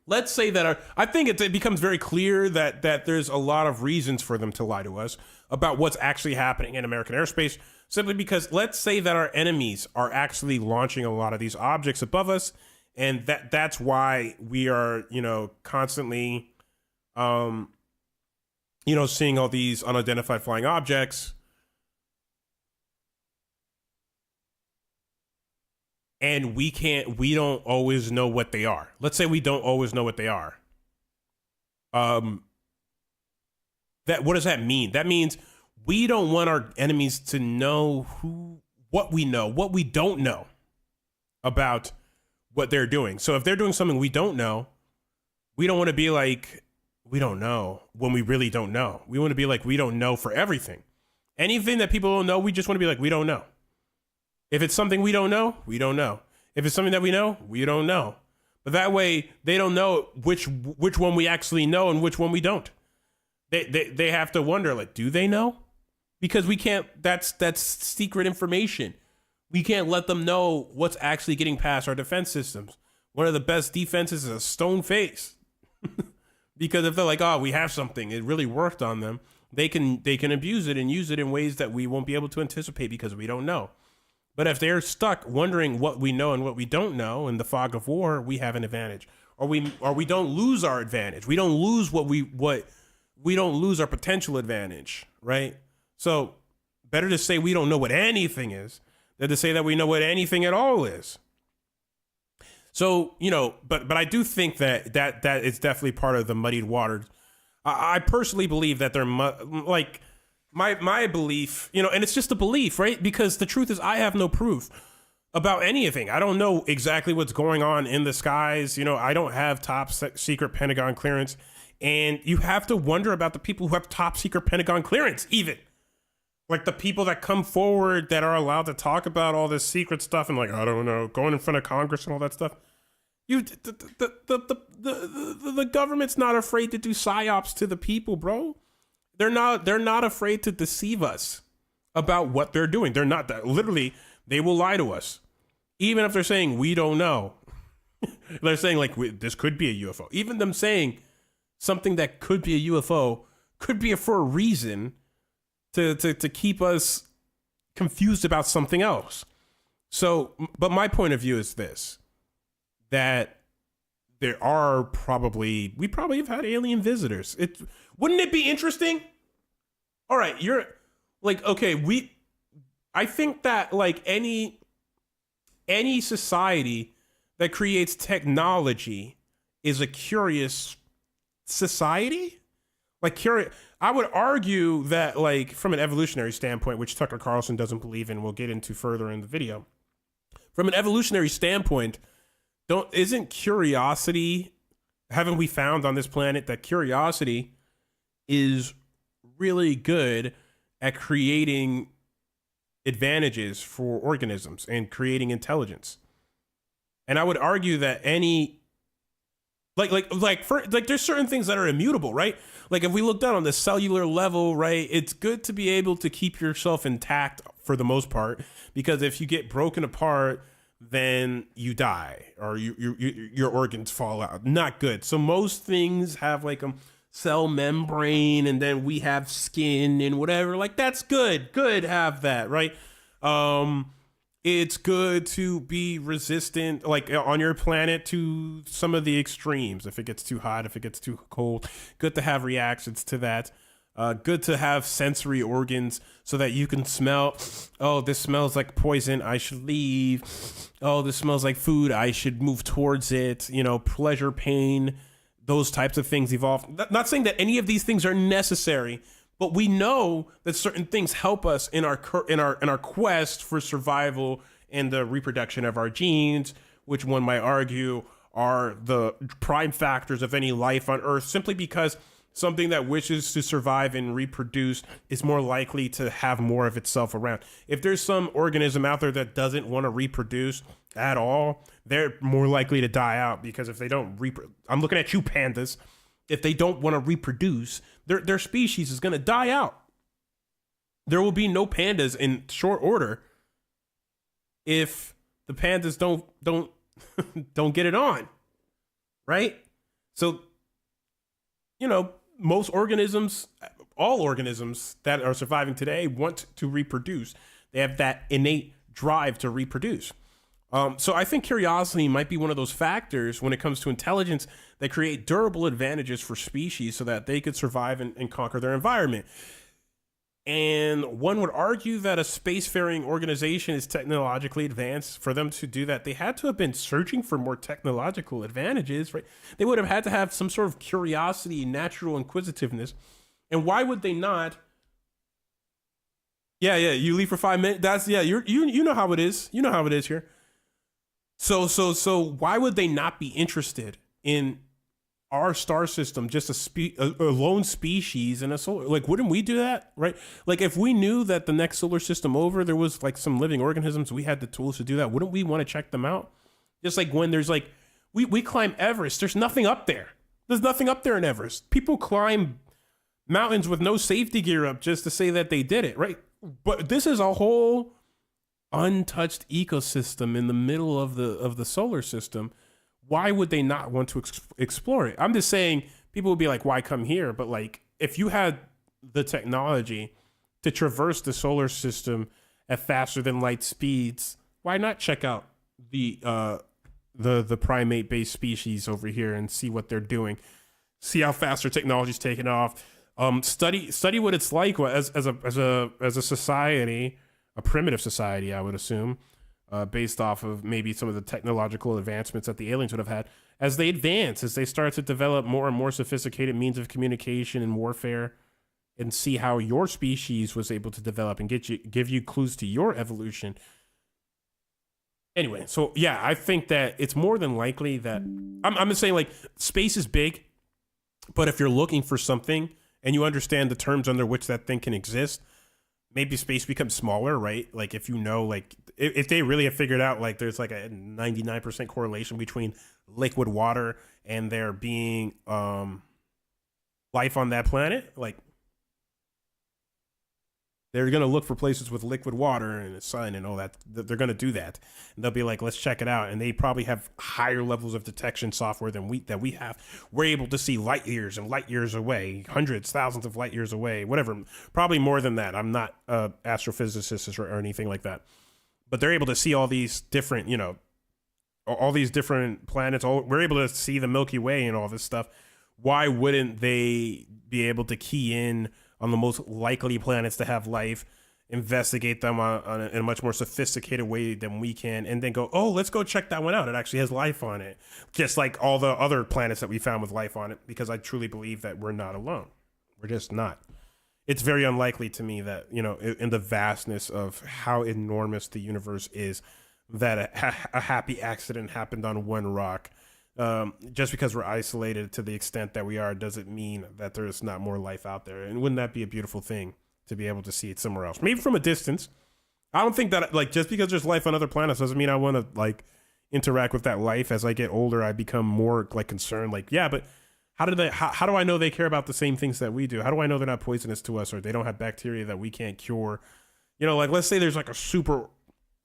Let's say that I think it becomes very clear that there's a lot of reasons for them to lie to us about what's actually happening in American airspace, simply because let's say that our enemies are actually launching a lot of these objects above us, and that's why we are, you know, constantly you know, seeing all these unidentified flying objects. And we don't always know what they are. Let's say we don't always know what they are. What does that mean? That means we don't want our enemies to know what we don't know about what they're doing. So if they're doing something we don't know, we don't want to be like, we don't know when we really don't know. We want to be like, we don't know for everything. Anything that people don't know, we just want to be like, we don't know. If it's something we don't know, we don't know. If it's something that we know, we don't know. But that way, they don't know which one we actually know and which one we don't. They have to wonder, like, do they know? Because we can't. That's secret information. We can't let them know what's actually getting past our defense systems. One of the best defenses is a stone face. Because if they're like, oh, we have something, it really worked on them, they can abuse it and use it in ways that we won't be able to anticipate because we don't know. But if they're stuck wondering what we know and what we don't know in the fog of war, we have an advantage. Or we don't lose our advantage. We don't lose we don't lose our potential advantage, right? So better to say we don't know what anything is than to say that we know what anything at all is. So, you know, but I do think that is definitely part of the muddied waters. I personally believe that they're like my belief, you know, and it's just a belief, right? Because the truth is I have no proof about anything. I don't know exactly what's going on in the skies. You know, I don't have top secret Pentagon clearance. And you have to wonder about the people who have top secret Pentagon clearance, even. Like the people that come forward that are allowed to talk about all this secret stuff and like, I don't know, going in front of Congress and all that stuff. The government's not afraid to do psyops to the people, bro. They're not afraid to deceive us about what they're doing. They're not that literally, they will lie to us. Even if they're saying we don't know. They're saying like this could be a UFO. Even them saying something that could be a UFO could be for a reason to keep us confused about something else. So, but my point of view is this, that we probably have had alien visitors. Wouldn't it be interesting? All right, you're like, okay, I think that like any society that creates technology is a curious society. Like I would argue that like from an evolutionary standpoint, which Tucker Carlson doesn't believe in, we'll get into further in the video. From an evolutionary standpoint, isn't curiosity, haven't we found on this planet that curiosity is really good at creating advantages for organisms and creating intelligence? And I would argue that any there's certain things that are immutable, right? Like if we look down on the cellular level, right, it's good to be able to keep yourself intact for the most part, because if you get broken apart, then you die or your organs fall out. Not good. So most things have like a cell membrane, and then we have skin and whatever. Like that's good. Good have that, right? It's good to be resistant, like on your planet, to some of the extremes. If it gets too hot, if it gets too cold, good to have reactions to that. Good to have sensory organs so that you can smell, oh, this smells like poison, I should leave. Oh, this smells like food, I should move towards it. You know, pleasure, pain, those types of things evolve. Not saying that any of these things are necessary, but we know that certain things help us in our quest for survival and the reproduction of our genes, which one might argue are the prime factors of any life on Earth, simply because something that wishes to survive and reproduce is more likely to have more of itself around. If there's some organism out there that doesn't want to reproduce at all, they're more likely to die out, because if they don't I'm looking at you, pandas. If they don't want to reproduce, their species is going to die out. There will be no pandas in short order if the pandas don't get it on, right? So, you know, most organisms, all organisms that are surviving today want to reproduce. They have that innate drive to reproduce. So I think curiosity might be one of those factors when it comes to intelligence that create durable advantages for species so that they could survive and conquer their environment. And one would argue that a spacefaring organization is technologically advanced. For them to do that, they had to have been searching for more technological advantages, right? They would have had to have some sort of curiosity, natural inquisitiveness. And why would they not? Yeah, you leave for 5 minutes. You know how it is. You know how it is here. So why would they not be interested in our star system, just a lone species in a solar? Like, wouldn't we do that, right? Like, if we knew that the next solar system over, there was like some living organisms, we had the tools to do that, wouldn't we want to check them out? Just like when there's like, we climb Everest, there's nothing up there. There's nothing up there in Everest. People climb mountains with no safety gear up just to say that they did it, right? But this is a whole untouched ecosystem in the middle of the solar system. Why would they not want to explore it? I'm just saying, people would be like, why come here? But like, if you had the technology to traverse the solar system at faster than light speeds, why not check out the primate based species over here and see what they're doing, see how fast their technology's taking off, study what it's like as a society, a primitive society, I would assume, based off of maybe some of the technological advancements that the aliens would have had. As they advance, as they start to develop more and more sophisticated means of communication and warfare, and see how your species was able to develop and give you clues to your evolution. Anyway, so yeah, I think that it's more than likely that I'm just saying, like, space is big, but if you're looking for something and you understand the terms under which that thing can exist, maybe space becomes smaller, right? Like, if you know, like, if they really have figured out, like, there's like a 99% correlation between liquid water and there being life on that planet, like, they're going to look for places with liquid water and the sun and all that. They're going to do that. And they'll be like, let's check it out. And they probably have higher levels of detection software than we have. We're able to see light years and light years away, hundreds, thousands of light years away, whatever. Probably more than that. I'm not an astrophysicist or anything like that. but they're able to see all these different, all these different planets. We're able to see the Milky Way and all this stuff. Why wouldn't they be able to key in on the most likely planets to have life, investigate them in a much more sophisticated way than we can, and then go, oh, let's go check that one out. It actually has life on it, just like all the other planets that we found with life on it, because I truly believe that we're not alone. We're just not. It's very unlikely to me that, in the vastness of how enormous the universe is, that a happy accident happened on one rock. Just because we're isolated to the extent that we are doesn't mean that there's not more life out there. And wouldn't that be a beautiful thing to be able to see it somewhere else? Maybe from a distance. I don't think that, just because there's life on other planets doesn't mean I want to, interact with that life. As I get older, I become more, concerned. Yeah, but how do I know they care about the same things that we do? How do I know they're not poisonous to us, or they don't have bacteria that we can't cure? Let's say there's a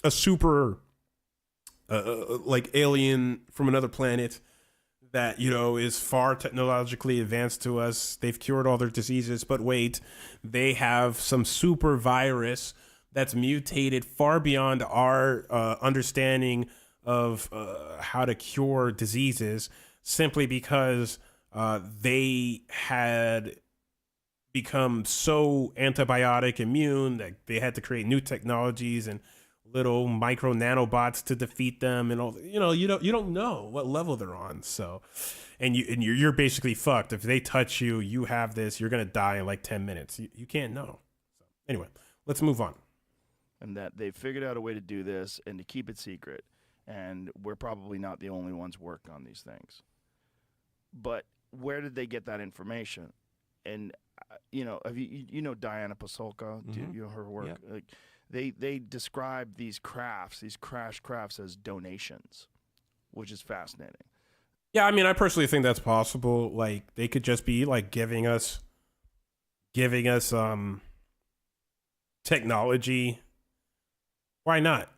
super alien from another planet that, is far technologically advanced to us. They've cured all their diseases, but wait, they have some super virus that's mutated far beyond our understanding of how to cure diseases, simply because they had become so antibiotic immune that they had to create new technologies and little micro nanobots to defeat them, and all. You don't know what level they're on. So, and you're basically fucked if they touch you. You have this. You're gonna die in 10 minutes. You can't know. So anyway, let's move on. And that they figured out a way to do this and to keep it secret. And we're probably not the only ones working on these things. But where did they get that information? And have you Diana Pasulka? Mm-hmm. Do you know her work? Yeah. They describe these crash crafts as donations, which is fascinating. Yeah, I mean, I personally think that's possible. They could just be giving us technology. Why not?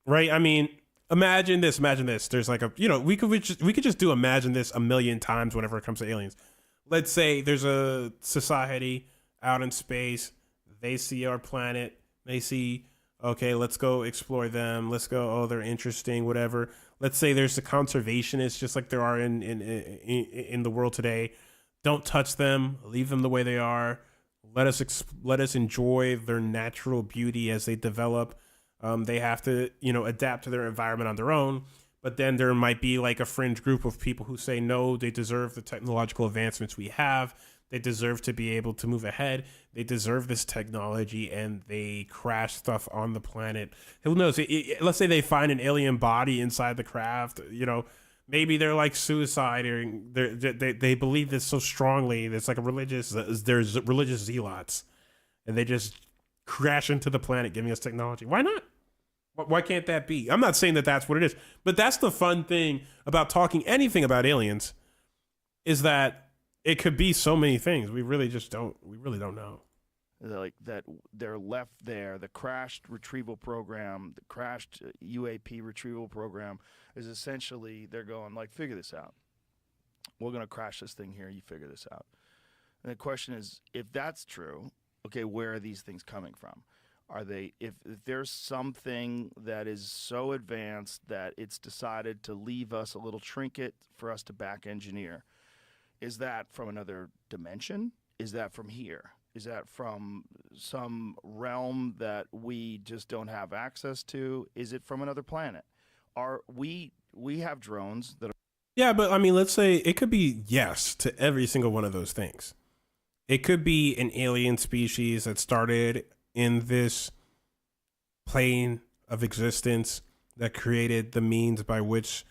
Right? I mean, imagine this. There's we could just do imagine this a million times whenever it comes to aliens. Let's say there's a society out in space. They see our planet. They see, okay, let's go explore them. Let's go, oh, they're interesting, whatever. Let's say there's the conservationists, just like there are in the world today. Don't touch them. Leave them the way they are. Let us enjoy their natural beauty as they develop. They have to, adapt to their environment on their own. But then there might be a fringe group of people who say, no, they deserve the technological advancements we have. They deserve to be able to move ahead. They deserve this technology, and they crash stuff on the planet. Who knows? Let's say they find an alien body inside the craft. Maybe they're suicide, or they believe this so strongly. There's there's religious zealots, and they just crash into the planet, giving us technology. Why not? Why can't that be? I'm not saying that that's what it is, but that's the fun thing about talking anything about aliens, is that it could be so many things. We really don't know. That they're left there. The crashed retrieval program, the crashed UAP retrieval program is essentially, they're going figure this out. We're going to crash this thing here. You figure this out. And the question is, if that's true, okay, where are these things coming from? Are they, if there's something that is so advanced that it's decided to leave us a little trinket for us to back engineer, is that from another dimension? Is that from here? Is that from some realm that we just don't have access to? Is it from another planet? We have drones that are... Yeah, but I mean, let's say it could be yes to every single one of those things. It could be an alien species that started in this plane of existence that created the means by which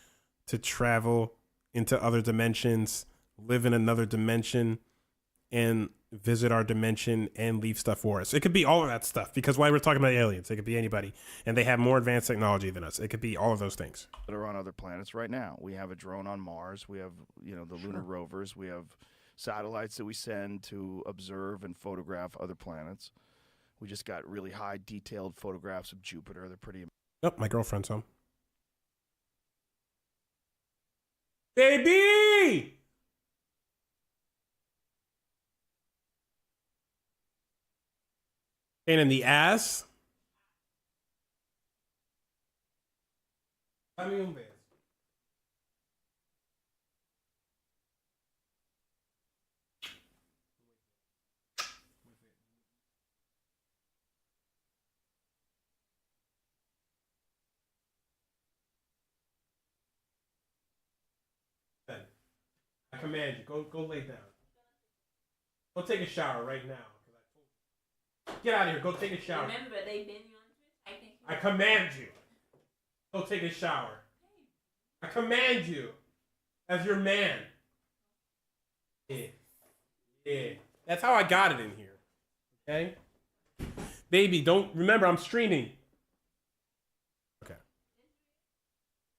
to travel into other dimensions, live in another dimension, and visit our dimension and leave stuff for us. It could be all of that stuff, because why we're talking about aliens, it could be anybody, and they have more advanced technology than us. It could be all of those things that are on other planets right now. We have a drone on Mars. We have, the lunar rovers. We have satellites that we send to observe and photograph other planets. We just got really high detailed photographs of Jupiter. They're pretty... Oh, my girlfriend's home. Baby! Pain in the ass. Dame un beso. I command you, go lay down. Go take a shower right now. Get out of here. Go take a shower. Remember, they been you on Twitch. I think. I command you. Go take a shower. I command you, as your man. Yeah. Yeah. That's how I got it in here. Okay? Baby, don't remember I'm streaming. Okay.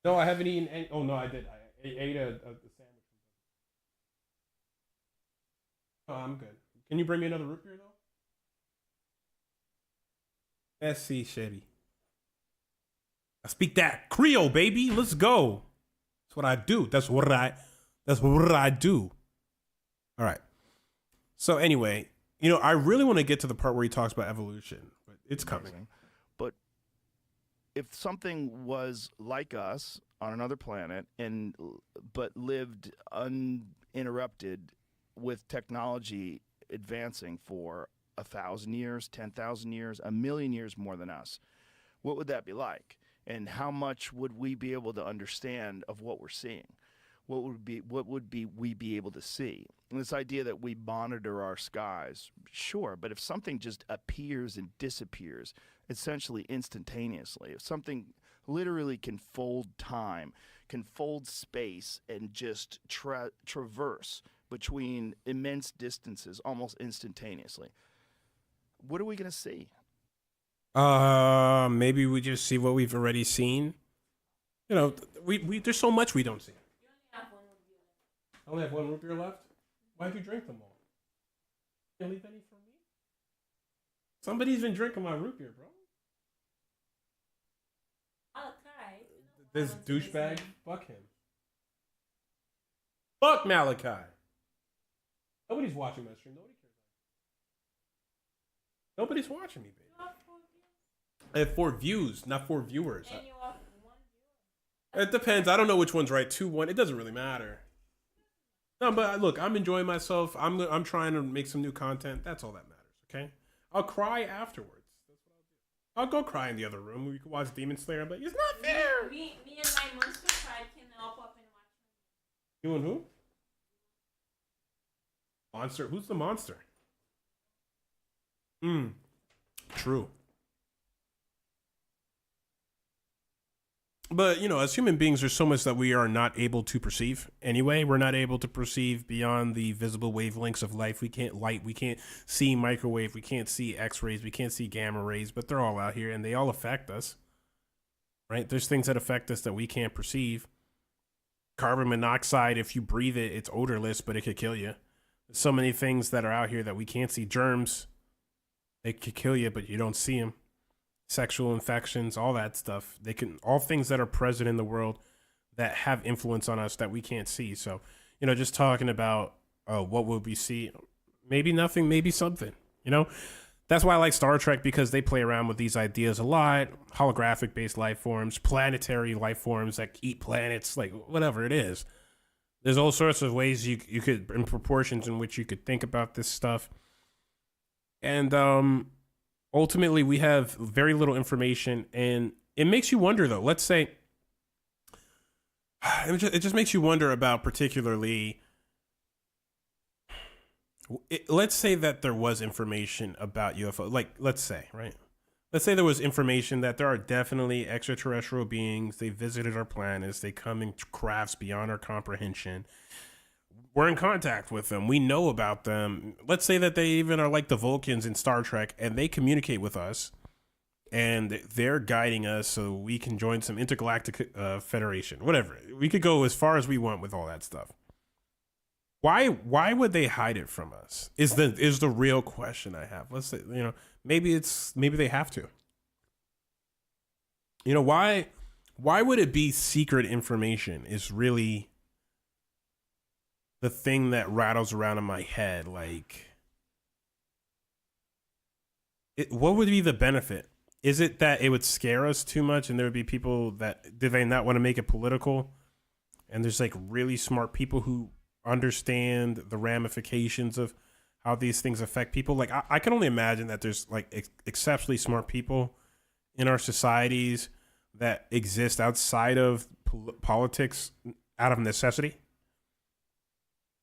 No, I haven't eaten any. Oh no, I did. I ate a sandwich. Oh, I'm good. Can you bring me another root beer though? Merci, chérie. I speak that Creole, baby. Let's go. That's what I do. That's what I do. All right. So anyway, I really want to get to the part where he talks about evolution, but it's coming. But if something was like us on another planet but lived uninterrupted with technology advancing for 1,000 years, 10,000 years, 1,000,000 years more than us, what would that be like? And how much would we be able to understand of what we're seeing? What would we be able to see? And this idea that we monitor our skies, sure, but if something just appears and disappears essentially instantaneously, if something literally can fold time, can fold space, and just traverse between immense distances almost instantaneously, what are we going to see? Maybe we just see what we've already seen. We there's so much we don't see. I only have one root beer left. Why'd you drink them all? You leave any for me? Somebody's been drinking my root beer, bro. This douchebag, fuck him. Fuck Malachi. Nobody's watching my stream. Nobody cares. Nobody's watching me, baby. I have 4 views, not 4 viewers. And you have 1 viewer. It depends. I don't know which one's right. 2, 1. It doesn't really matter. No, but look, I'm enjoying myself. I'm trying to make some new content. That's all that matters. Okay. I'll cry afterwards. That's what I'll do. I'll go cry in the other room. We can watch Demon Slayer. But it's not fair. Me and my monster tribe can help up and watch. You and who? Monster. Who's the monster? True. But, as human beings, there's so much that we are not able to perceive anyway. We're not able to perceive beyond the visible wavelengths of life. We can't light. We can't see microwave. We can't see X-rays. We can't see gamma rays, but they're all out here and they all affect us, right? There's things that affect us that we can't perceive. Carbon monoxide, if you breathe it, it's odorless, but it could kill you. There's so many things that are out here that we can't see. Germs, they could kill you, but you don't see them. Sexual infections, all that stuff. All things that are present in the world that have influence on us that we can't see. So, just talking about what would we see? Maybe nothing, maybe something, That's why I like Star Trek, because they play around with these ideas a lot. Holographic based life forms, planetary life forms that eat planets, like whatever it is. There's all sorts of ways you could, in proportions in which you could think about this stuff. And, ultimately, we have very little information, and it makes you wonder, though. Let's say, it just makes you wonder about particularly, let's say that there was information about UFO. Like, let's say, right? Let's say there was information that there are definitely extraterrestrial beings. They visited our planets. They come in crafts beyond our comprehension. We're in contact with them. We know about them. Let's say that they even are like the Vulcans in Star Trek, and they communicate with us, and they're guiding us so we can join some intergalactic federation. Whatever. We could go as far as we want with all that stuff. Why would they hide it from us? Is the real question I have. Let's say, maybe they have to. Why would it be secret information is really the thing that rattles around in my head. Like, what would be the benefit is it that it would scare us too much and there would be people that, do they not want to make it political? And there's like really smart people who understand the ramifications of how these things affect people. Like I can only imagine that there's like exceptionally smart people in our societies that exist outside of politics out of necessity.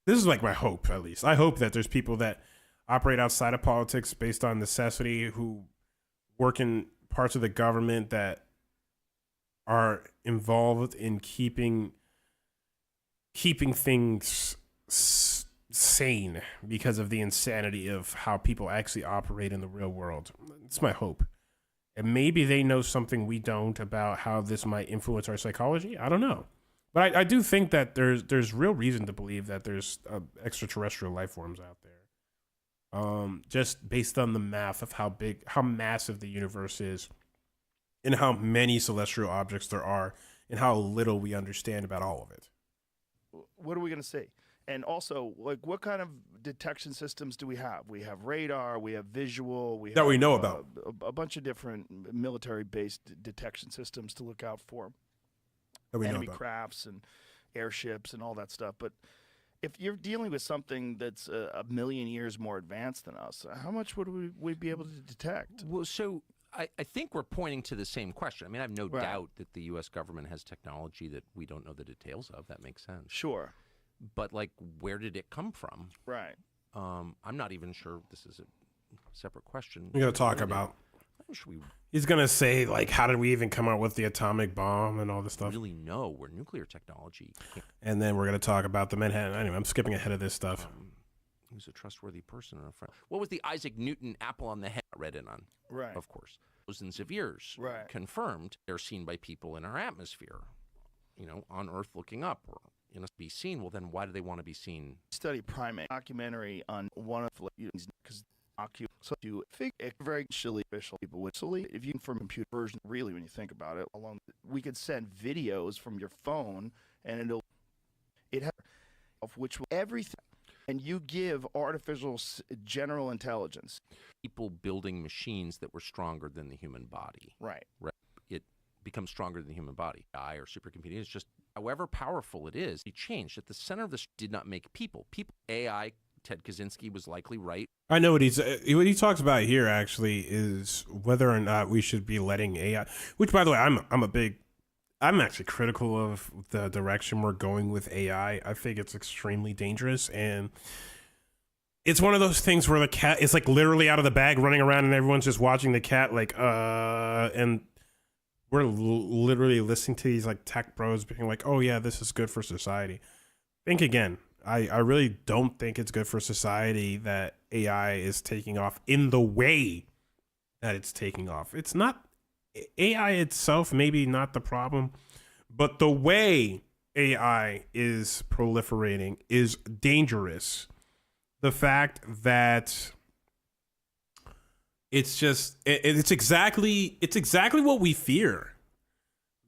This is like my hope, at least. I hope that there's people that operate outside of politics based on necessity, who work in parts of the government that are involved in keeping things sane because of the insanity of how people actually operate in the real world. It's my hope. And maybe they know something we don't about how this might influence our psychology. I don't know. But I do think that there's real reason to believe that there's extraterrestrial life forms out there. Just based on the math of how massive the universe is, and how many celestial objects there are, and how little we understand about all of it. What are we going to see? And also, like, what kind of detection systems do we have? We have radar, we have visual, we That we know about. a bunch of different military-based detection systems to look out for. That we know Enemy about. crafts and airships and all that stuff. But if you're dealing with something that's a million years more advanced than us, how much would we be able to detect? Well, so I think we're pointing to the same question. I mean, I have no Right. doubt that the U.S. government has technology that we don't know the details of. That makes sense. Sure. But, like, where did it come from? Right. I'm not even sure. This is a separate question. We're going to talk Where did- about. Should we He's going to say, like, how did we even come out with the atomic bomb and all this stuff? really know where nuclear technology came And then we're going to talk about the Manhattan. Anyway, I'm skipping ahead of this stuff. from? Who's a trustworthy person and a friend? What was the Isaac Newton apple on the head I read in on? Right. Of course. Thousands of years. Right. Confirmed they're seen by people in our atmosphere, on Earth looking up or be seen. Well, then why do they want to be seen? Study primate documentary on one of because so you think it very official people would if you can from computer version really when you think about it along we could send videos from your phone and it has of which everything and you give artificial general intelligence People building machines that were stronger than the human body. right It becomes stronger than the human body. AI or supercomputing is just, however powerful it is, it changed. At the center of this did not make people. AI, Ted Kaczynski was likely right. I know what he talks about here actually is whether or not we should be letting AI, which by the way, I'm actually critical of the direction we're going with AI. I think it's extremely dangerous, and it's one of those things where the cat is like literally out of the bag running around and everyone's just watching the cat and we're literally listening to these like tech bros being like, oh yeah, this is good for society. Think again. I really don't think it's good for society that AI is taking off in the way that it's taking off. It's not AI itself, maybe not the problem, but the way AI is proliferating is dangerous. The fact that it's just it's exactly what we fear,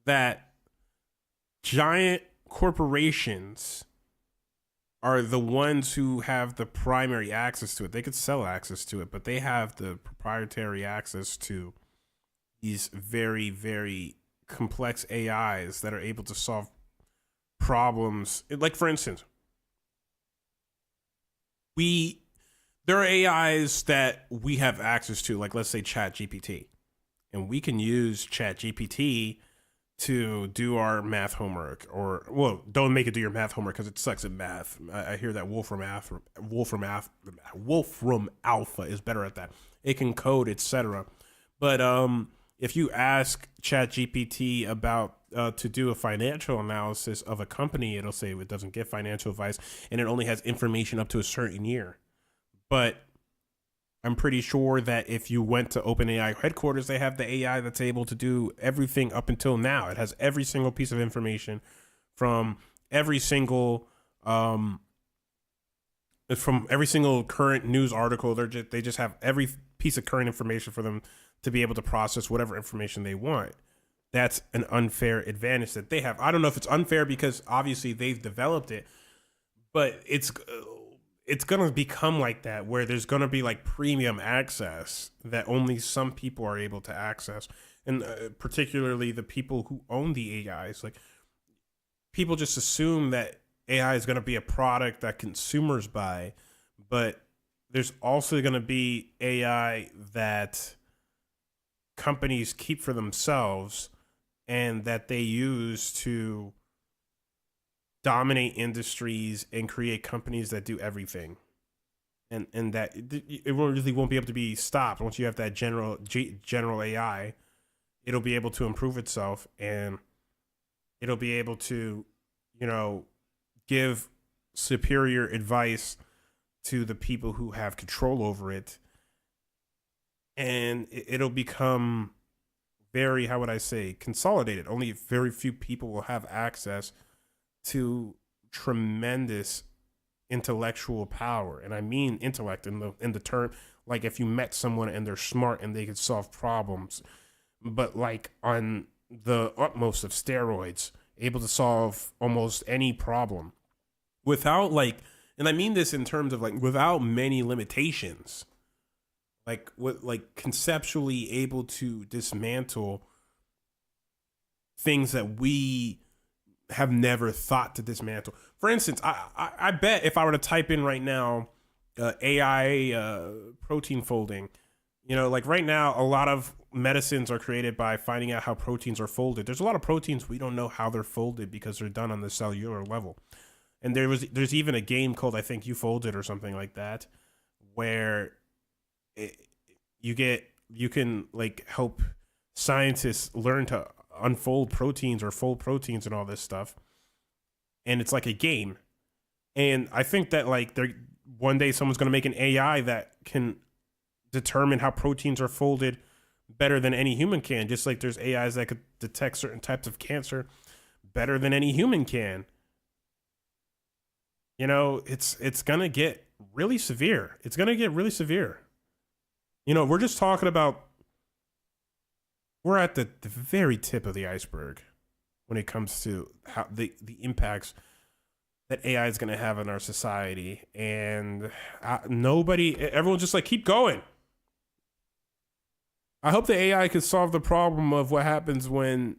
that giant corporations are the ones who have the primary access to it. They could sell access to it, but they have the proprietary access to these very, very complex AIs that are able to solve problems. Like, for instance, there are AIs that we have access to, like let's say ChatGPT, and we can use ChatGPT to do our math homework, or don't make it do your math homework because it sucks at math. I hear that Wolfram Alpha is better at that. It can code, etc. But if you ask ChatGPT about to do a financial analysis of a company, it'll say it doesn't give financial advice and it only has information up to a certain year. But I'm pretty sure that if you went to OpenAI headquarters, they have the AI that's able to do everything up until now. It has every single piece of information from every single current news article. They just have every piece of current information for them to be able to process whatever information they want. That's an unfair advantage that they have. I don't know if it's unfair because obviously they've developed it, but it's it's going to become like that, where there's going to be like premium access that only some people are able to access. And particularly the people who own the AIs, like people just assume that AI is going to be a product that consumers buy, but there's also going to be AI that companies keep for themselves and that they use to dominate industries and create companies that do everything. And that it really won't be able to be stopped. Once you have that general AI, it'll be able to improve itself, and it'll be able to, give superior advice to the people who have control over it. And it'll become very, how would I say, consolidated. Only very few people will have access to tremendous intellectual power. And I mean intellect in the term, like if you met someone and they're smart and they could solve problems, but like on the utmost of steroids, able to solve almost any problem without and I mean this in terms of without many limitations, conceptually able to dismantle things that we have never thought to dismantle. For instance, I bet if I were to type in right now, AI protein folding, right now, a lot of medicines are created by finding out how proteins are folded. There's a lot of proteins we don't know how they're folded because they're done on the cellular level. And there's even a game called, I think, You Folded or something like that, where you can help scientists learn to unfold proteins or fold proteins and all this stuff. And it's like a game. And I think that one day someone's going to make an AI that can determine how proteins are folded better than any human can. Just like there's AIs that could detect certain types of cancer better than any human can. It's going to get really severe. It's going to get really severe. We're just talking about, we're at the very tip of the iceberg when it comes to how the impacts that AI is going to have on our society. And everyone just keep going. I hope the AI could solve the problem of what happens when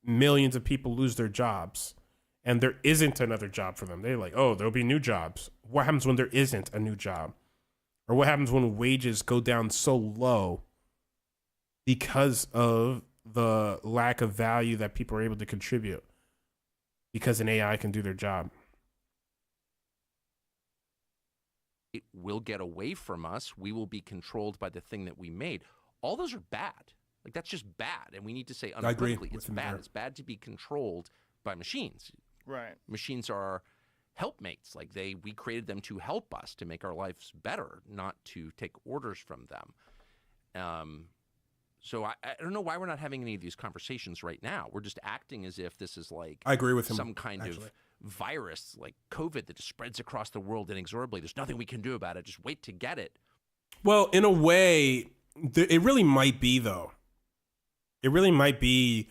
millions of people lose their jobs and there isn't another job for them. They're like, oh, there'll be new jobs. What happens when there isn't a new job? Or what happens when wages go down so low because of the lack of value that people are able to contribute because an AI can do their job? It will get away from us. We will be controlled by the thing that we made. All those are bad. That's just bad. And we need to say unequivocally, it's bad. It's bad to be controlled by machines. Right. Machines are helpmates. We created them to help us, to make our lives better, not to take orders from them. So I don't know why we're not having any of these conversations right now. We're just acting as if this is I agree with him, some kind of virus like COVID that just spreads across the world inexorably. There's nothing we can do about it. Just wait to get it. Well, in a way, it really might be, though. It really might be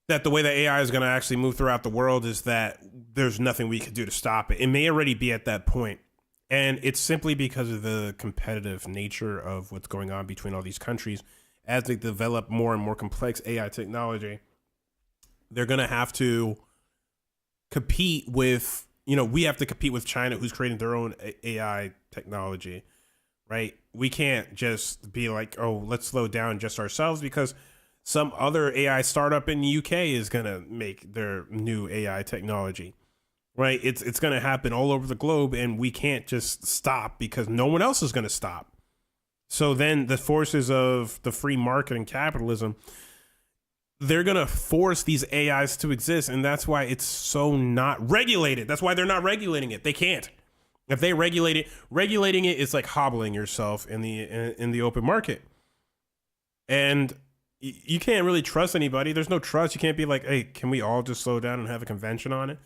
that the way that AI is going to actually move throughout the world is that there's nothing we can do to stop it. It may already be at that point. And it's simply because of the competitive nature of what's going on between all these countries. As they develop more and more complex AI technology, they're going to have to compete with, we have to compete with China, who's creating their own AI technology, right? We can't just be like, oh, let's slow down just ourselves because some other AI startup in the UK is going to make their new AI technology, right? It's going to happen all over the globe, and we can't just stop because no one else is going to stop. So then the forces of the free market and capitalism, they're going to force these AIs to exist. And that's why it's so not regulated. That's why they're not regulating it. They can't. If they regulate it, regulating it is like hobbling yourself in the open market. And you can't really trust anybody. There's no trust. You can't be like, hey, can we all just slow down and have a convention on it?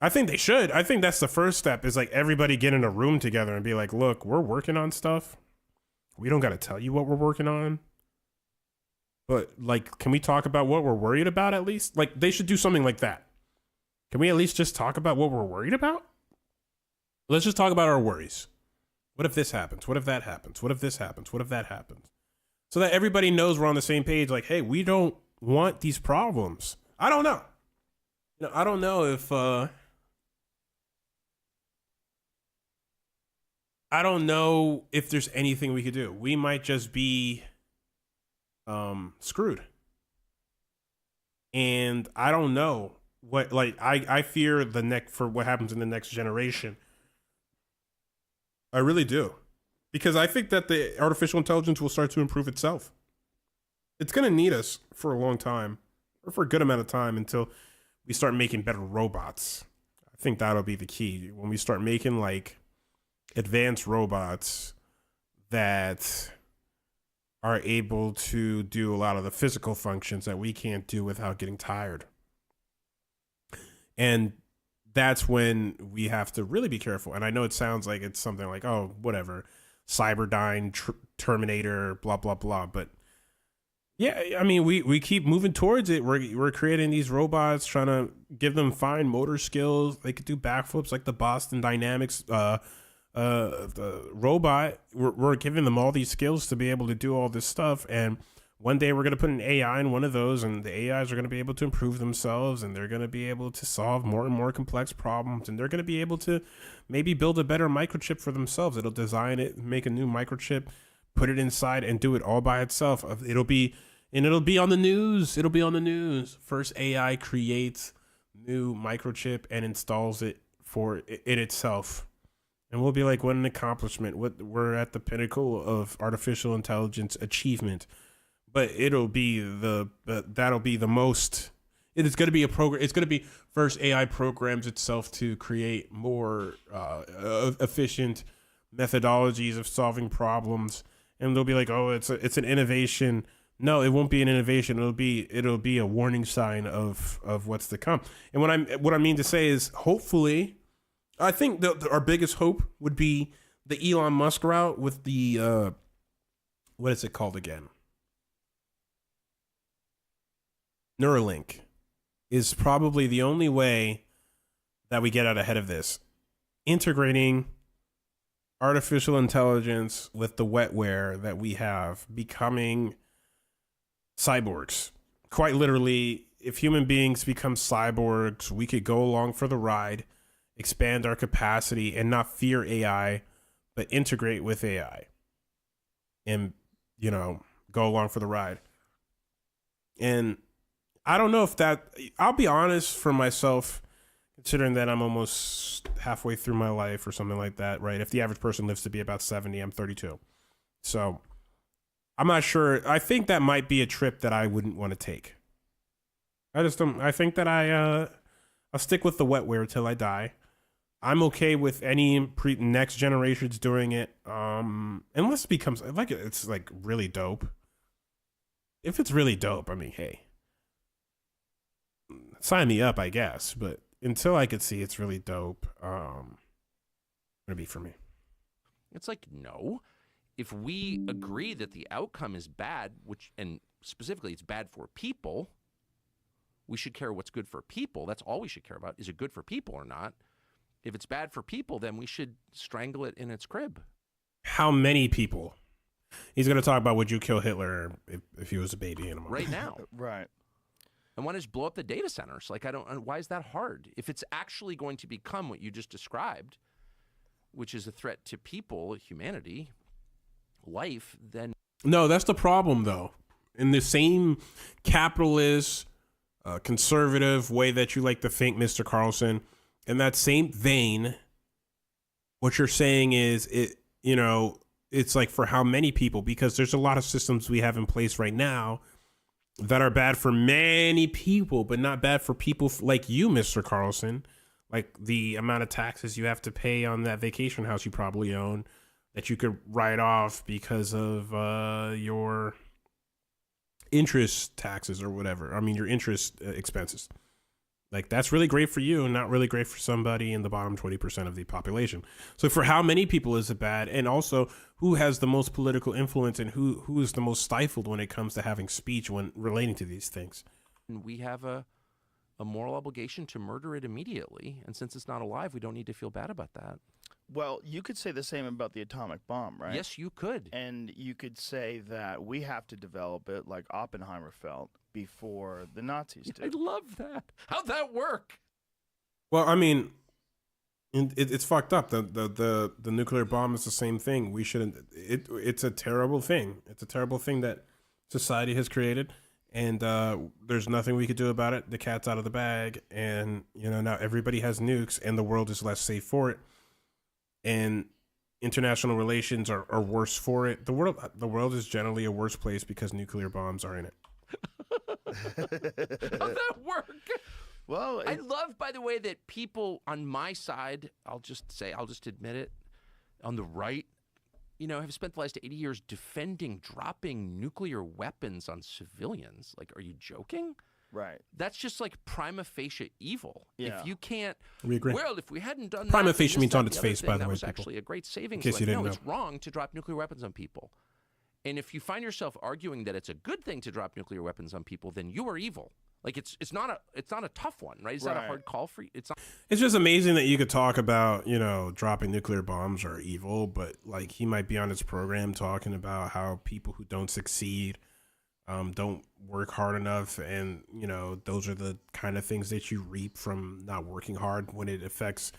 I think they should. I think that's the first step, is everybody get in a room together and be like, look, we're working on stuff. We don't got to tell you what we're working on. But can we talk about what we're worried about at least? They should do something like that. Can we at least just talk about what we're worried about? Let's just talk about our worries. What if this happens? What if that happens? What if this happens? What if that happens? So that everybody knows we're on the same page. Like, hey, we don't want these problems. I don't know. I don't know if there's anything we could do. We might just be screwed. And I don't know what, like, I fear for what happens in the next generation. I really do. Because I think that the artificial intelligence will start to improve itself. It's going to need us for a long time, or for a good amount of time, until we start making better robots. I think that'll be the key. When we start making, like, advanced robots that are able to do a lot of the physical functions that we can't do without getting tired. And that's when we have to really be careful. And I know it sounds like it's something like, oh, whatever, Cyberdyne, Terminator, blah, blah, blah. But yeah, I mean, we keep moving towards it. We're creating these robots, trying to give them fine motor skills. They could do backflips like the Boston Dynamics the robot. We're giving them all these skills to be able to do all this stuff. And one day we're going to put an AI in one of those, and the AIs are going to be able to improve themselves, and they're going to be able to solve more and more complex problems, and they're going to be able to maybe build a better microchip for themselves. It'll design it, make a new microchip, put it inside, and do it all by itself. It'll be on the news. It'll be on the news. First AI creates new microchip and installs it for it itself. And we'll be like, what an accomplishment. We're at the pinnacle of artificial intelligence achievement. But that'll be the most. It is going to be a program. It's going to be first AI programs itself to create more efficient methodologies of solving problems, and they'll be like, oh, it's an innovation. No, it won't be an innovation. It'll be a warning sign of what's to come. And what I mean to say is, hopefully, I think our biggest hope would be the Elon Musk route with the what is it called again? Neuralink is probably the only way that we get out ahead of this. Integrating artificial intelligence with the wetware that we have, becoming cyborgs. Quite literally, if human beings become cyborgs, we could go along for the ride, expand our capacity, and not fear AI, but integrate with AI. And, go along for the ride. And I don't know if I'll be honest for myself, considering that I'm almost halfway through my life or something like that, right? If the average person lives to be about 70, I'm 32. So I'm not sure. I think that might be a trip that I wouldn't want to take. I just don't. I think that I'll stick with the wetware till I die. I'm okay with any next generations doing it, unless it becomes like it's like really dope. If it's really dope, I mean, hey, sign me up, I guess. But until I could see it's really dope, it'll be for me. It's like, no. If we agree that the outcome is bad, and specifically it's bad for people, we should care what's good for people. That's all we should care about. Is it good for people or not? If it's bad for people, then we should strangle it in its crib. How many people? He's going to talk about, would you kill Hitler if he was a baby animal? Right now. Right. And why just blow up the data centers? Like, why is that hard? If it's actually going to become what you just described, which is a threat to people, humanity, life, then... No, that's the problem, though. In the same capitalist, conservative way that you like to think, Mr. Carlson, in that same vein, what you're saying is, it's like for how many people, because there's a lot of systems we have in place right now that are bad for many people, but not bad for people like you, Mr. Carlson. Like the amount of taxes you have to pay on that vacation house you probably own that you could write off because of your interest taxes or whatever. I mean, your interest expenses. Like, that's really great for you and not really great for somebody in the bottom 20% of the population. So for how many people is it bad? And also, who has the most political influence and who is the most stifled when it comes to having speech when relating to these things? We have a moral obligation to murder it immediately. And since it's not alive, we don't need to feel bad about that. Well, you could say the same about the atomic bomb, right? Yes, you could. And you could say that we have to develop it like Oppenheimer felt before the Nazis I did. love that. How'd that work? Well, I mean, it's fucked up. The nuclear bomb is the same thing. We shouldn't. It's a terrible thing. It's a terrible thing that society has created, and there's nothing we could do about it. The cat's out of the bag, and now everybody has nukes, and the world is less safe for it, and international relations are worse for it. The world is generally a worse place because nuclear bombs are in it. How'd that work? Well, I love, by the way, that people on my side, I'll just admit it, on the right, have spent the last 80 years defending dropping nuclear weapons on civilians. Like, are you joking? right. That's just like prima facie evil. Yeah. If you can't, We agree. well, if we hadn't done Prima that, facie then means this, on that, its the other face, thing, by the that way, was people. actually a great savings. In case you no, didn't it's know. wrong to drop nuclear weapons on people. And if you find yourself arguing that it's a good thing to drop nuclear weapons on people, then you are evil. Like it's not a tough one, right? It's not a Right. hard call for you. It's not. It's just amazing that you could talk about, dropping nuclear bombs are evil, but like he might be on his program talking about how people who don't succeed don't work hard enough, and those are the kind of things that you reap from not working hard when it affects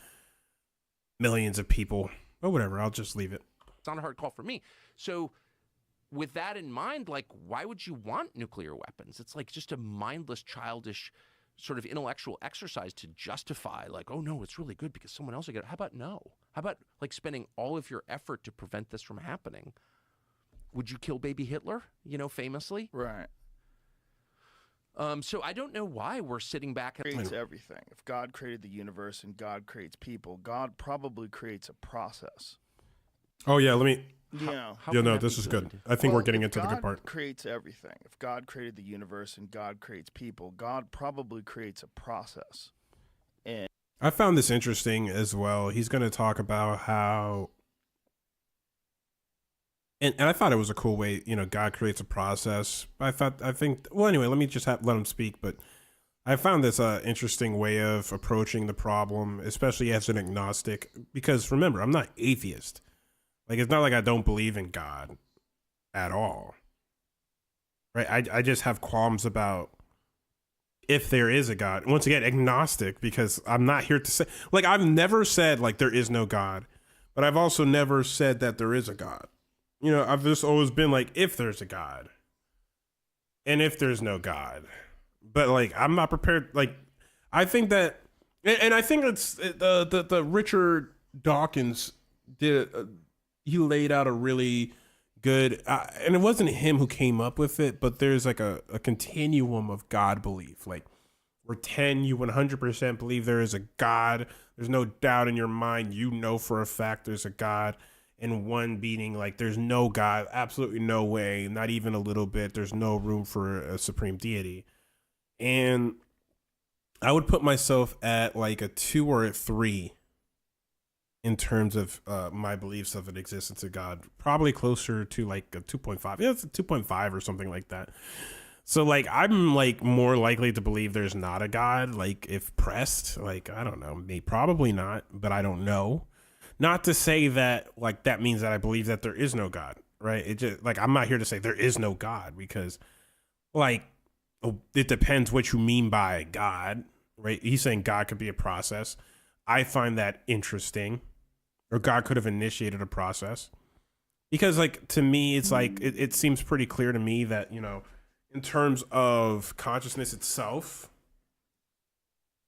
millions of people. But whatever, I'll just leave it. It's not a hard call for me. So with that in mind, like, why would you want nuclear weapons? It's like just a mindless, childish sort of intellectual exercise to justify, like, oh, no, it's really good because someone else will get it. How about no? How about, like, spending all of your effort to prevent this from happening? Would you kill baby Hitler, famously? Right. So I don't know why we're sitting back and Creates everything. If God created the universe and God creates people, God probably creates a process. Oh yeah, let me. Yeah. how Yeah, can no, that this be is good. good? I think we're Well, getting if into the good God part. creates everything. If God created the universe and God creates people, God probably creates a process. I found this interesting as well. He's going to talk about how, and I thought it was a cool way, God creates a process. Well, anyway, let me just let him speak. But I found this interesting way of approaching the problem, especially as an agnostic, because remember, I'm not atheist. Like, it's not like I don't believe in God at all. Right? I just have qualms about if there is a God. Once again, agnostic, because I'm not here to say, like, I've never said, like, there is no God, but I've also never said that there is a God. I've just always been like, if there's a God and if there's no God. But, like, I'm not prepared. Like, I think that, and I think it's the Richard Dawkins did, he laid out a really good, and it wasn't him who came up with it, but there's like a continuum of God belief. Like, where 10, you 100% believe there is a God. There's no doubt in your mind, for a fact there's a God. And 1 being like, there's no God, absolutely no way, not even a little bit. There's no room for a supreme deity. And I would put myself at like a 2 or a 3 in terms of my beliefs of an existence of God, probably closer to like a 2.5. Yeah, it's a 2.5 or something like that. So like, I'm like more likely to believe there's not a God. Like, if pressed, like, I don't know, probably not, but I don't know. Not to say that like that means that I believe that there is no God, right? It just, like, I'm not here to say there is no God, because like, it depends what you mean by God, right? He's saying God could be a process. I find that interesting. Or God could have initiated a process. Because, like, to me, it's like, it seems pretty clear to me that, in terms of consciousness itself,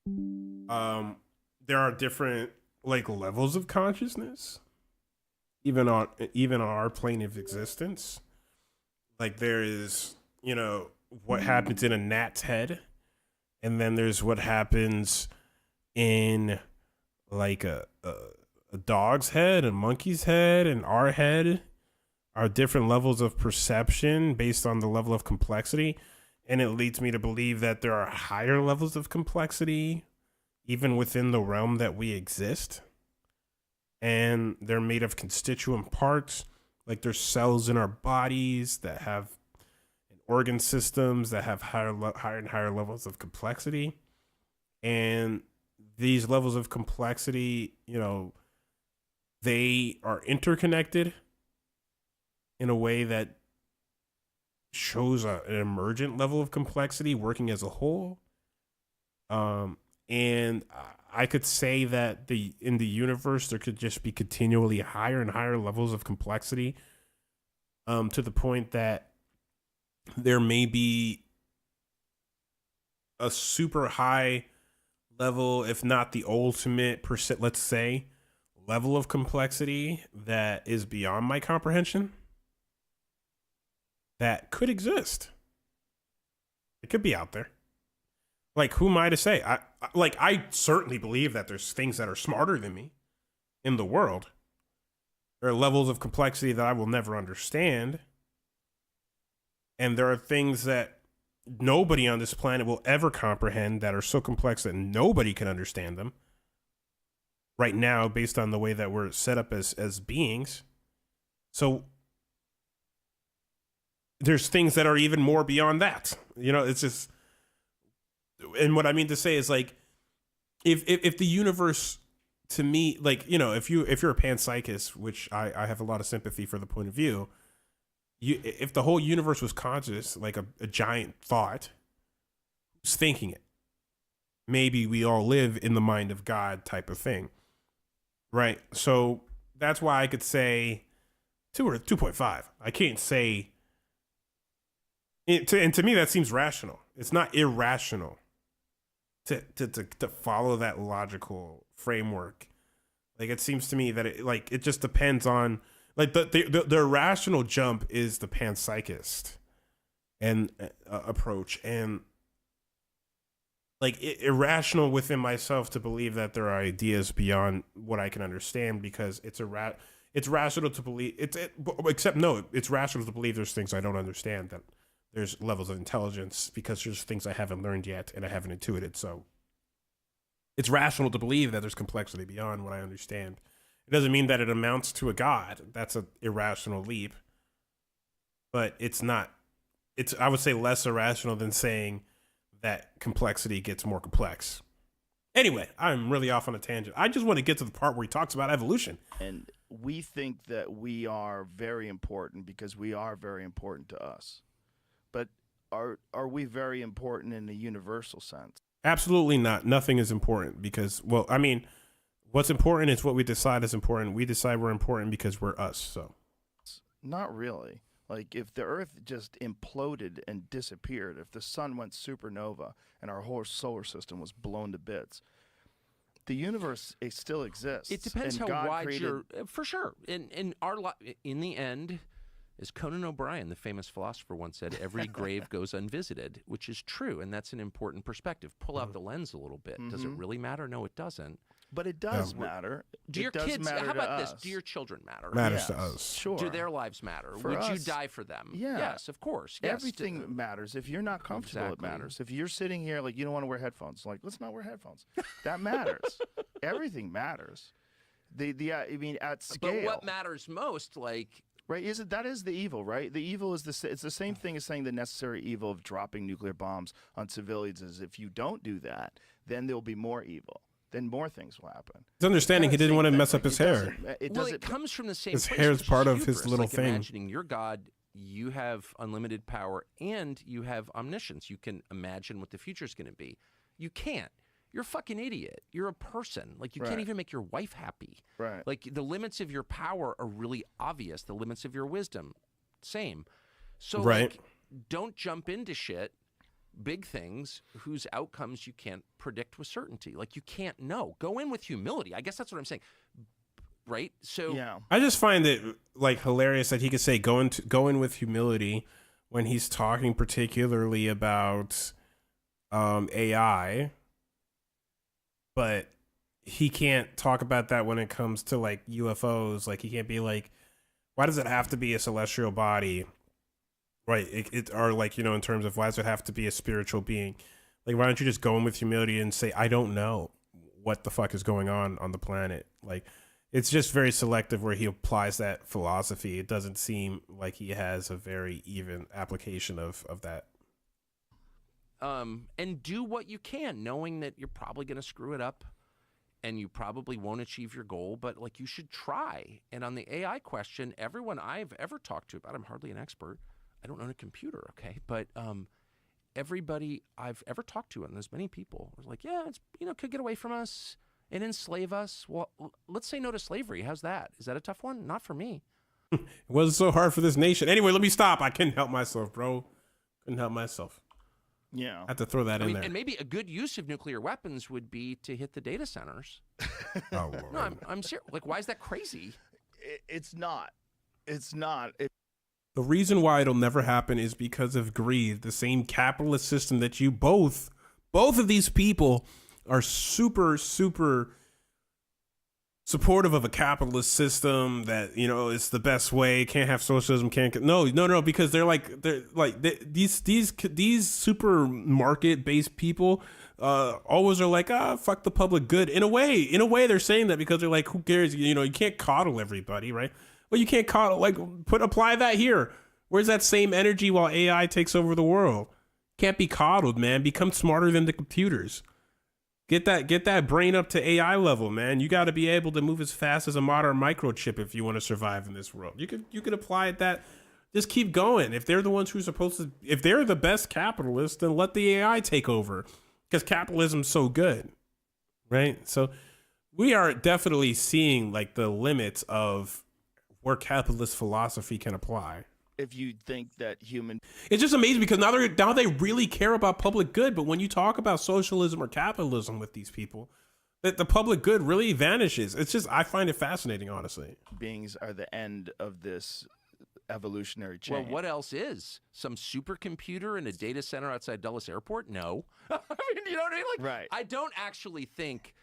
there are different, like, levels of consciousness, even on our plane of existence. Like, there is, what happens in a gnat's head, and then there's what happens in, like, a dog's head, a monkey's head, and our head are different levels of perception based on the level of complexity. And it leads me to believe that there are higher levels of complexity even within the realm that we exist. And they're made of constituent parts. Like, there's cells in our bodies that have organ systems that have higher and higher levels of complexity. And these levels of complexity, they are interconnected in a way that shows an emergent level of complexity working as a whole. And I could say that in the universe there could just be continually higher and higher levels of complexity, to the point that there may be a super high level, if not the ultimate percent, let's say, level of complexity that is beyond my comprehension, that could exist. It could be out there. Like, who am I to say? I certainly believe that there's things that are smarter than me in the world. There are levels of complexity that I will never understand. And there are things that nobody on this planet will ever comprehend that are so complex that nobody can understand them right now, based on the way that we're set up as beings. So there's things that are even more beyond that. You know, it's just, and what I mean to say is, like, if the universe, to me, like, you know, if you're a panpsychist, which I have a lot of sympathy for the point of view, if the whole universe was conscious, like a giant thought, who's thinking it? Maybe we all live in the mind of God type of thing, right? So that's why I could say 2 or 2.5. I can't say, and to me that seems rational. It's not irrational to follow that logical framework. Like, it seems to me that it just depends on, like, the irrational jump is the panpsychist and approach, and like irrational within myself to believe that there are ideas beyond what I can understand, because it's rational to believe it's rational to believe there's things I don't understand, that there's levels of intelligence, because there's things I haven't learned yet and I haven't intuited. So it's rational to believe that there's complexity beyond what I understand. It doesn't mean that it amounts to a God. That's an irrational leap. But it's not, I would say, less irrational than saying that complexity gets more complex. Anyway, I'm really off on a tangent. I just want to get to the part where he talks about evolution. And we think that we are very important because we are very important to us. But are we very important in the universal sense? Absolutely not. Nothing is important because, well, I mean, what's important is what we decide is important. We decide we're important because we're us. So, not really. Like, if the Earth just imploded and disappeared, if the sun went supernova and our whole solar system was blown to bits, the universe still exists. It depends and how God wide created... you're, for sure. In the end, as Conan O'Brien, the famous philosopher, once said, every grave goes unvisited, which is true, and that's an important perspective. Pull out the lens a little bit. Does it really matter? No, it doesn't. But it does matter. Do your kids, how about this? Do your children matter? Matters to us. Sure. Do their lives matter? For Would us, you die for them? Yeah. Yes, of course. Yes. Everything matters. If you're not comfortable, Exactly. it matters. If you're sitting here like you don't want to wear headphones, like, let's not wear headphones. That matters. Everything matters. I mean, at scale. But what matters most, like... Right? That is the evil, right? The evil is it's the same thing as saying the necessary evil of dropping nuclear bombs on civilians is if you don't do that, then there'll be more evil. Then more things will happen. His understanding, he didn't want to mess up his hair. It comes from the same His place, hair is which part of his hubris. little like thing. Imagining you're God, you have unlimited power, and you have omniscience. You can imagine what the future is going to be. You can't. You're a fucking idiot. You're a person. Like, you can't even make your wife happy. Right. Like, the limits of your power are really obvious. The limits of your wisdom, same. So, like, don't jump into shit, big things, whose outcomes you can't predict with certainty. Like, you can't know. Go in with humility. I guess that's what I'm saying. Right? So, yeah. I just find it, like, hilarious that he could say go in with humility when he's talking particularly about AI, but he can't talk about that when it comes to, like, UFOs. Like, he can't be like, why does it have to be a celestial body? Right. Or, like, you know, in terms of why does it have to be a spiritual being? Like, why don't you just go in with humility and say, I don't know what the fuck is going on the planet? Like, it's just very selective where he applies that philosophy. It doesn't seem like he has a very even application of that. and do what you can, knowing that you're probably going to screw it up. and you probably won't achieve your goal, but like you should try. And on the AI question, everyone I've ever talked to about, I'm hardly an expert. I don't own a computer, okay? But everybody I've ever talked to, and there's many people, was like, yeah, it's, could get away from us and enslave us. Well, let's say no to slavery. How's that? Is that a tough one? Not for me. It wasn't so hard for this nation. Anyway, let me stop. I couldn't help myself, bro. Couldn't help myself. Yeah. I had to throw that in there. And maybe a good use of nuclear weapons would be to hit the data centers. Oh, Lord. No, I'm serious. Like, why is that crazy? It's not. It's not. The reason why it'll never happen is because of greed. The same capitalist system that you both of these people are super, super supportive of a capitalist system that, it's the best way. Can't have socialism. No, because these supermarket based people always are like, fuck the public good. In a way, they're saying that because they're like, who cares? You can't coddle everybody, right? Well, you can't coddle, apply that here. Where's that same energy while AI takes over the world? Can't be coddled, man. Become smarter than the computers. Get that brain up to AI level, man. You got to be able to move as fast as a modern microchip if you want to survive in this world. You could apply it that. Just keep going. If they're the ones who are supposed to, if they're the best capitalists, then let the AI take over, because capitalism's so good, right? So we are definitely seeing the limits of where capitalist philosophy can apply. If you think that it's just amazing because now they really care about public good. But when you talk about socialism or capitalism with these people, that the public good really vanishes. It's just, I find it fascinating, honestly. beings are the end of this evolutionary chain. Well, what else is? Some supercomputer in a data center outside Dulles Airport? No. I mean, you know what I mean? Right. I don't actually think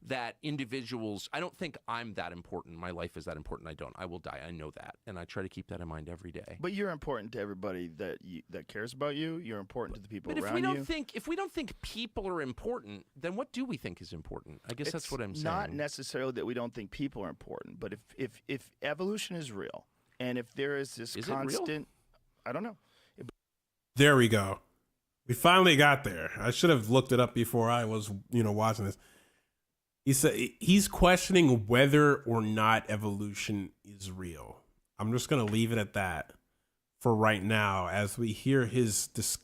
that individuals, I don't think I'm that important. My life is that important. I will die. I know that. And I try to keep that in mind every day. But you're important to everybody that cares about you. You're important to the people But around if we you. don't think people are important, then what do we think is important? I guess that's what I'm saying. Not necessarily that we don't think people are important, but if evolution is real, and if there is this Is it real? constant, I don't know. There we go. We finally got there. I should have looked it up before I was, watching this. He said he's questioning whether or not evolution is real. I'm just going to leave it at that for right now as we hear the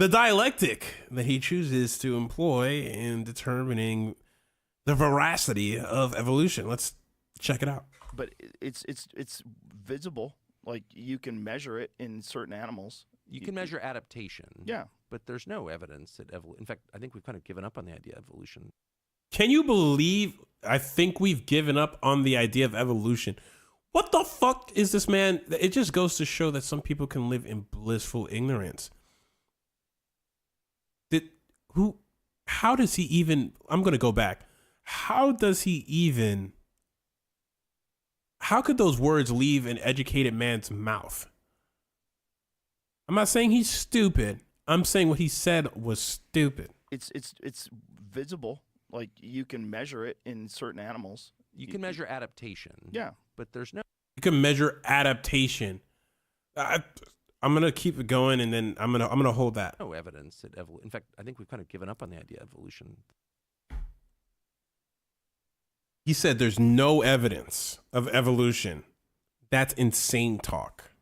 dialectic that he chooses to employ in determining the veracity of evolution. Let's check it out. But it's visible. Like, you can measure it in certain animals. You can measure adaptation. Yeah. But there's no evidence that in fact, I think we've kind of given up on the idea of evolution. Can you believe I think we've given up on the idea of evolution? What the fuck is this, man? It just goes to show that some people can live in blissful ignorance. How does he even, I'm going to go back. How could those words leave an educated man's mouth? I'm not saying he's stupid. I'm saying what he said was stupid. It's visible. Like, you can measure it in certain animals. You can measure adaptation. Yeah. But there's no. You can measure adaptation. I'm gonna keep it going, and then I'm gonna hold that. No evidence that in fact, I think we've kind of given up on the idea of evolution. He said there's no evidence of evolution. That's insane talk.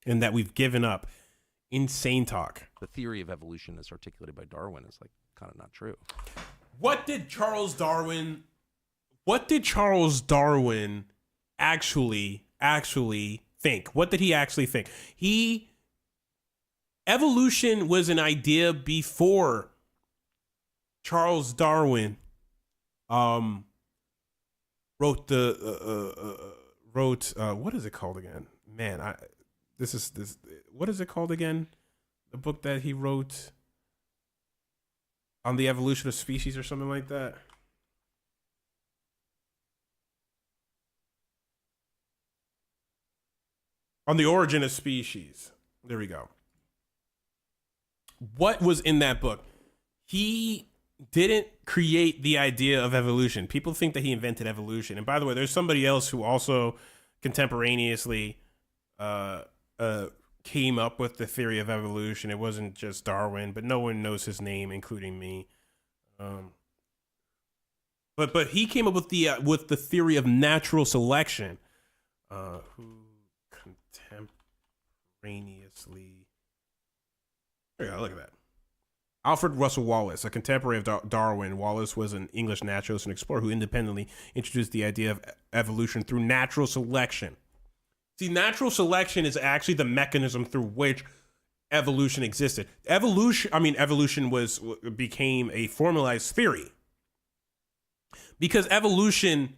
And that we've given up. Insane talk. The theory of evolution as articulated by Darwin is kind of not true. What did Charles Darwin actually think? What did he actually think? Evolution was an idea before Charles Darwin wrote what is it called again? Man, what is it called again? The book that he wrote on the evolution of species or something like that. On the origin of species. There we go. What was in that book? He didn't create the idea of evolution. People think that he invented evolution. And by the way, there's somebody else who also contemporaneously came up with the theory of evolution. It wasn't just Darwin, but no one knows his name, including me. But he came up with the theory of natural selection. Who contemporaneously? Yeah, look at that. Alfred Russel Wallace, a contemporary of Darwin. Wallace was an English naturalist and explorer who independently introduced the idea of evolution through natural selection. See, natural selection is actually the mechanism through which evolution existed. Evolution became a formalized theory. Because evolution,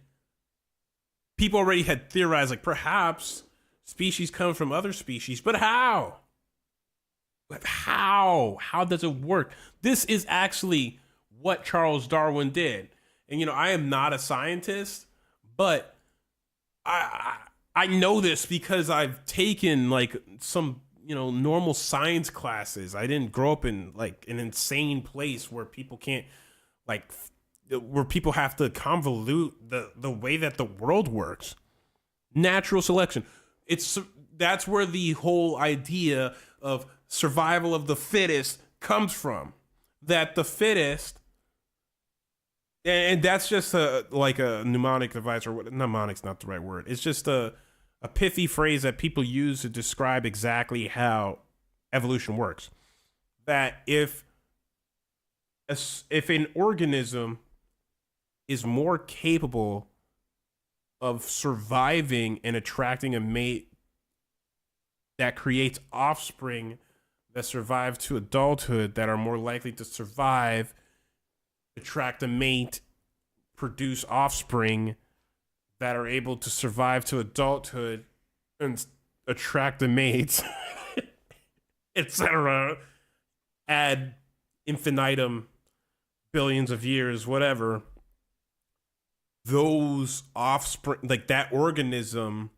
people already had theorized, like, perhaps species come from other species, but how? How does it work? This is actually what Charles Darwin did. And, I am not a scientist, but I know this because I've taken, like, some, normal science classes. I didn't grow up in, like, an insane place where people can't, like, where people have to convolute the way that the world works. Natural selection. That's where the whole idea of survival of the fittest comes from. That the fittest, and that's just like a mnemonic device, or what? Mnemonic's not the right word. It's just a pithy phrase that people use to describe exactly how evolution works. That if an organism is more capable of surviving and attracting a mate that creates offspring that survive to adulthood, that are more likely to survive, attract a mate, produce offspring that are able to survive to adulthood and attract a mate, etc., ad infinitum, billions of years, whatever, those offspring, like that organism,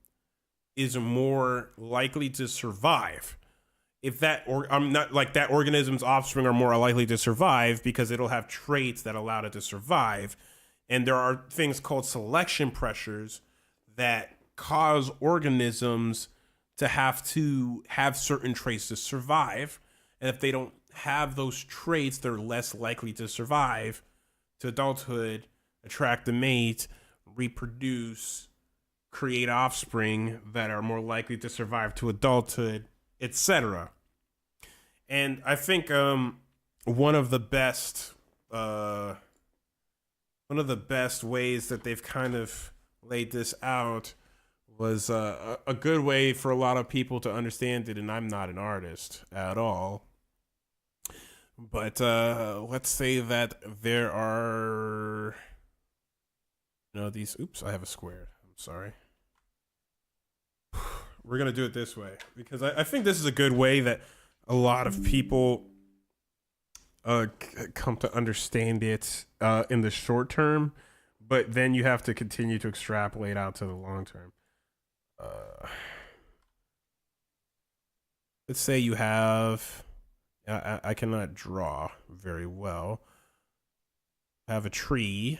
is more likely to survive. If that, I'm not like that organism's offspring are more likely to survive because it'll have traits that allow it to survive. And there are things called selection pressures that cause organisms to have certain traits to survive. And if they don't have those traits, they're less likely to survive to adulthood, attract a mate, reproduce, create offspring that are more likely to survive to adulthood, etc. And I think one of the best ways that they've kind of laid this out was a good way for a lot of people to understand it. And I'm not an artist at all, but let's say that there are, these. Oops, I have a square. I'm sorry. We're going to do it this way because I think this is a good way that a lot of people come to understand it in the short term, but then you have to continue to extrapolate out to the long term. Let's say you have, I cannot draw very well, have a tree.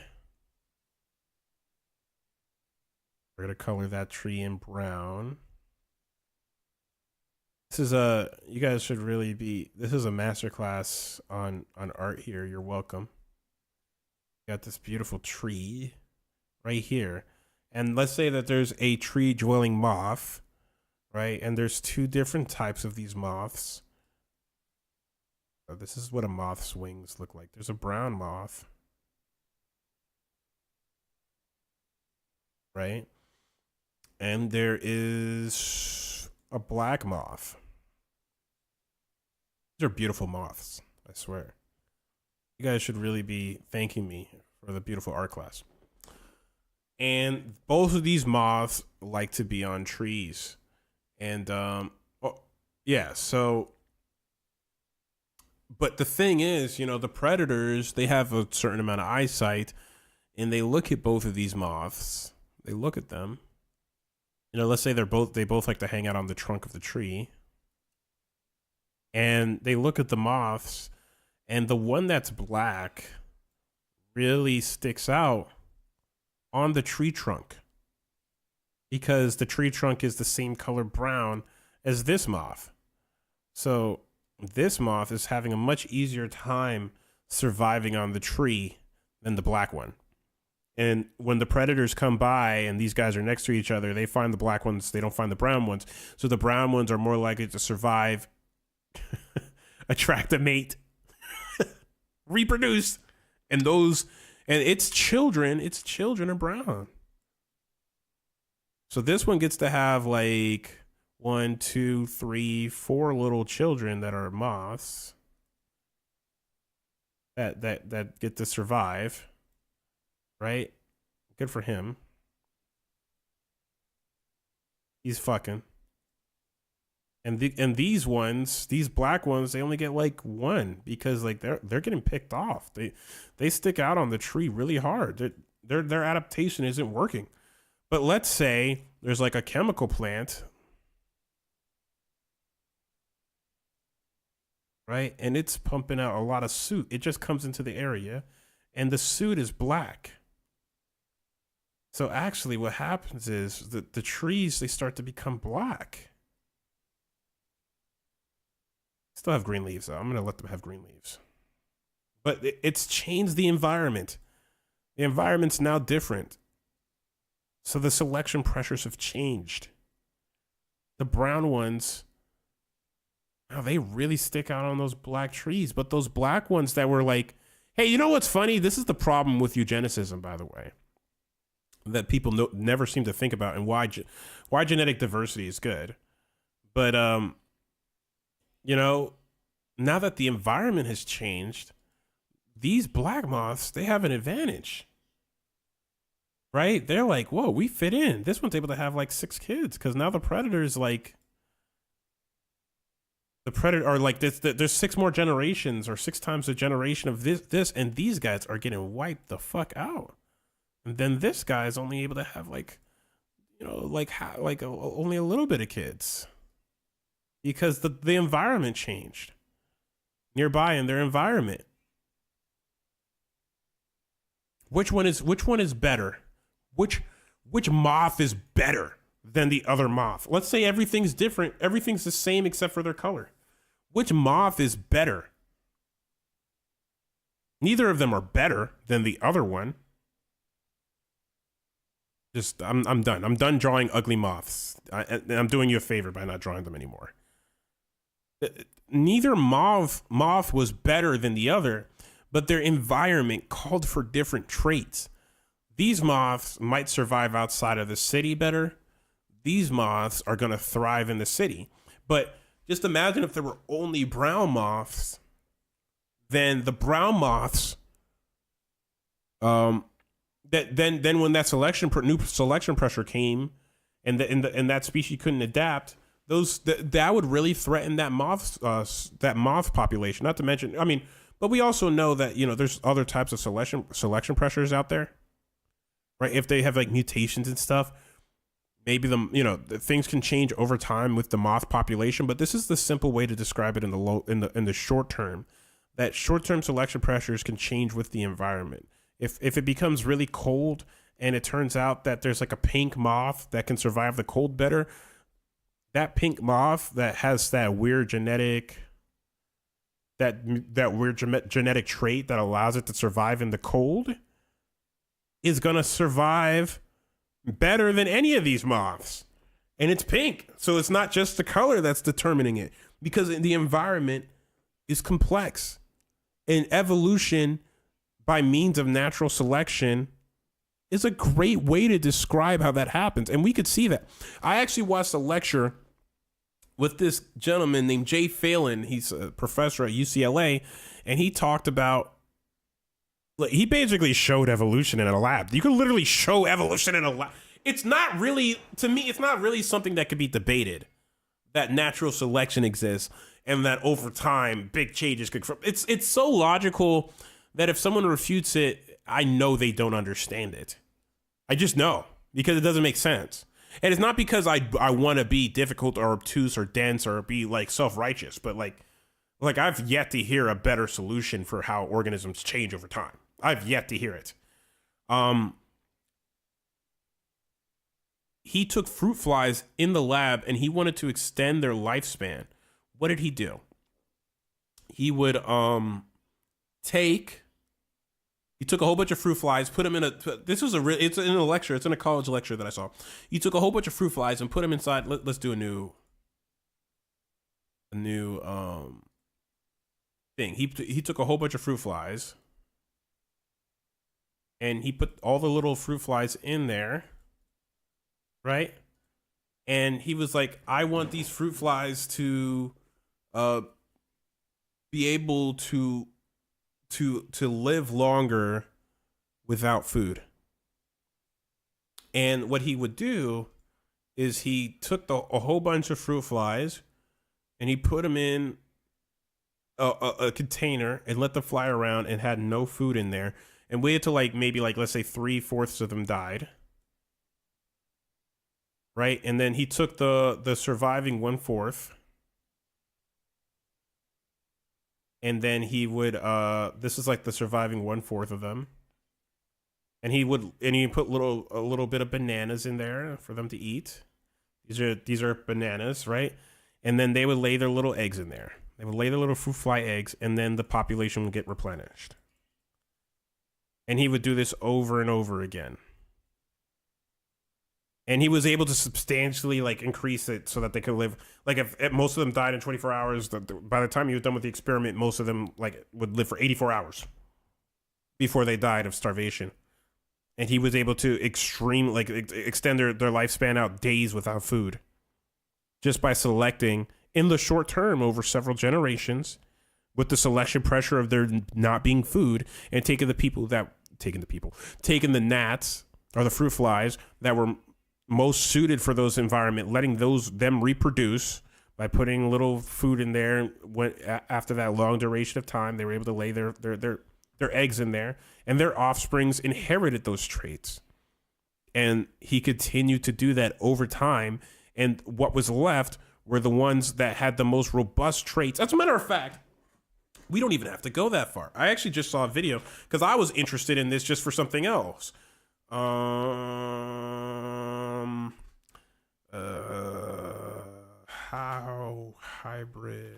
We're going to color that tree in brown. This is you guys should really be, this is a masterclass on art here. You're welcome. Got this beautiful tree right here. And let's say that there's a tree dwelling moth, right? And there's two different types of these moths. So this is what a moth's wings look like. There's a brown moth, right? And there is a black moth. These are beautiful moths, I swear. You guys should really be thanking me for the beautiful art class. And both of these moths like to be on trees. And yeah, so, but the thing is, the predators, they have a certain amount of eyesight, and they look at both of these moths. They look at them. Let's say they both like to hang out on the trunk of the tree. And they look at the moths, and the one that's black really sticks out on the tree trunk because the tree trunk is the same color brown as this moth. So this moth is having a much easier time surviving on the tree than the black one. And when the predators come by and these guys are next to each other, they find the black ones. They don't find the brown ones. So the brown ones are more likely to survive, attract a mate, reproduce. And its children are brown. So this one gets to have like 1, 2, 3, 4 little children that are moths that get to survive. Right? Good for him. He's fucking. And these ones, these black ones, they only get like 1 because like they're getting picked off. They stick out on the tree really hard. Their adaptation isn't working. But let's say there's like a chemical plant, right? And it's pumping out a lot of soot. It just comes into the area and the soot is black. So actually what happens is that the trees, they start to become black. Still have green leaves though. I'm going to let them have green leaves. But it's changed the environment. The environment's now different. So the selection pressures have changed. The brown ones, now they really stick out on those black trees. But those black ones that were like, hey, you know what's funny? This is the problem with eugenicism, by the way, that people never seem to think about, and why genetic diversity is good. But, you know, now that the environment has changed, these black moths, they have an advantage. Right? They're like, whoa, we fit in. This one's able to have like 6 kids because now the predator's like, there's 6 more generations or 6 times the generation of this, and these guys are getting wiped the fuck out. And then this guy is only able to have like, you know, only a little bit of kids because the environment changed nearby in their environment. Which one is better? Which moth is better than the other moth? Let's say everything's different. Everything's the same except for their color. Which moth is better? Neither of them are better than the other one. I'm done. I'm done drawing ugly moths. I'm doing you a favor by not drawing them anymore. Neither moth was better than the other, but their environment called for different traits. These moths might survive outside of the city better. These moths are going to thrive in the city. But just imagine if there were only brown moths, then the brown moths, then when that new selection pressure came, and that species couldn't adapt, that would really threaten that moth population. Not to mention, I mean, but we also know that, you know, there's other types of selection pressures out there. Right, if they have like mutations and stuff, maybe things can change over time with the moth population. But this is the simple way to describe it in the short term. That short term selection pressures can change with the environment. If it becomes really cold and it turns out that there's like a pink moth that can survive the cold better, that pink moth that has that weird genetic trait that allows it to survive in the cold is going to survive better than any of these moths. And it's pink. So it's not just the color that's determining it, because the environment is complex. And evolution by means of natural selection is a great way to describe how that happens. And we could see that. I actually watched a lecture with this gentleman named Jay Phelan. He's a professor at UCLA, and he talked about, he basically showed evolution in a lab. You can literally show evolution in a lab. It's not really, to me, it's not really something that could be debated, that natural selection exists and that over time big changes could. It's so logical that if someone refutes it, I know they don't understand it. I just know, because it doesn't make sense. And it's not because I want to be difficult or obtuse or dense or be like self-righteous, but like I've yet to hear a better solution for how organisms change over time. I've yet to hear it. He took fruit flies in the lab and he wanted to extend their lifespan. What did he do? He would take He took a whole bunch of fruit flies, put them in a. This was it's in a lecture. It's in a college lecture that I saw. He took a whole bunch of fruit flies and put them inside. Let's do a new thing. He took a whole bunch of fruit flies, and he put all the little fruit flies in there, right? And he was like, I want these fruit flies to be able to live longer without food. And what he would do is he took a whole bunch of fruit flies and he put them in a container and let them fly around and had no food in there and waited till maybe let's say 3/4 of them died. Right? And then he took the surviving 1/4. And then he would this is the surviving 1/4 of them. And he put a little bit of bananas in there for them to eat. These are bananas, right? And then they would lay their little eggs in there. They would lay their little fruit fly eggs, and then the population would get replenished. And he would do this over and over again. And he was able to substantially increase it so that they could live. If most of them died in 24 hours, by the time he was done with the experiment, most of them would live for 84 hours before they died of starvation. And he was able to extend their lifespan out days without food, just by selecting in the short term over several generations, with the selection pressure of there not being food, and taking the gnats or the fruit flies that were most suited for those environment, letting them reproduce by putting a little food in there. After that long duration of time, they were able to lay their eggs in there, and their offsprings inherited those traits. And he continued to do that over time. And what was left were the ones that had the most robust traits. As a matter of fact, we don't even have to go that far. I actually just saw a video because I was interested in this just for something else. How hybrid.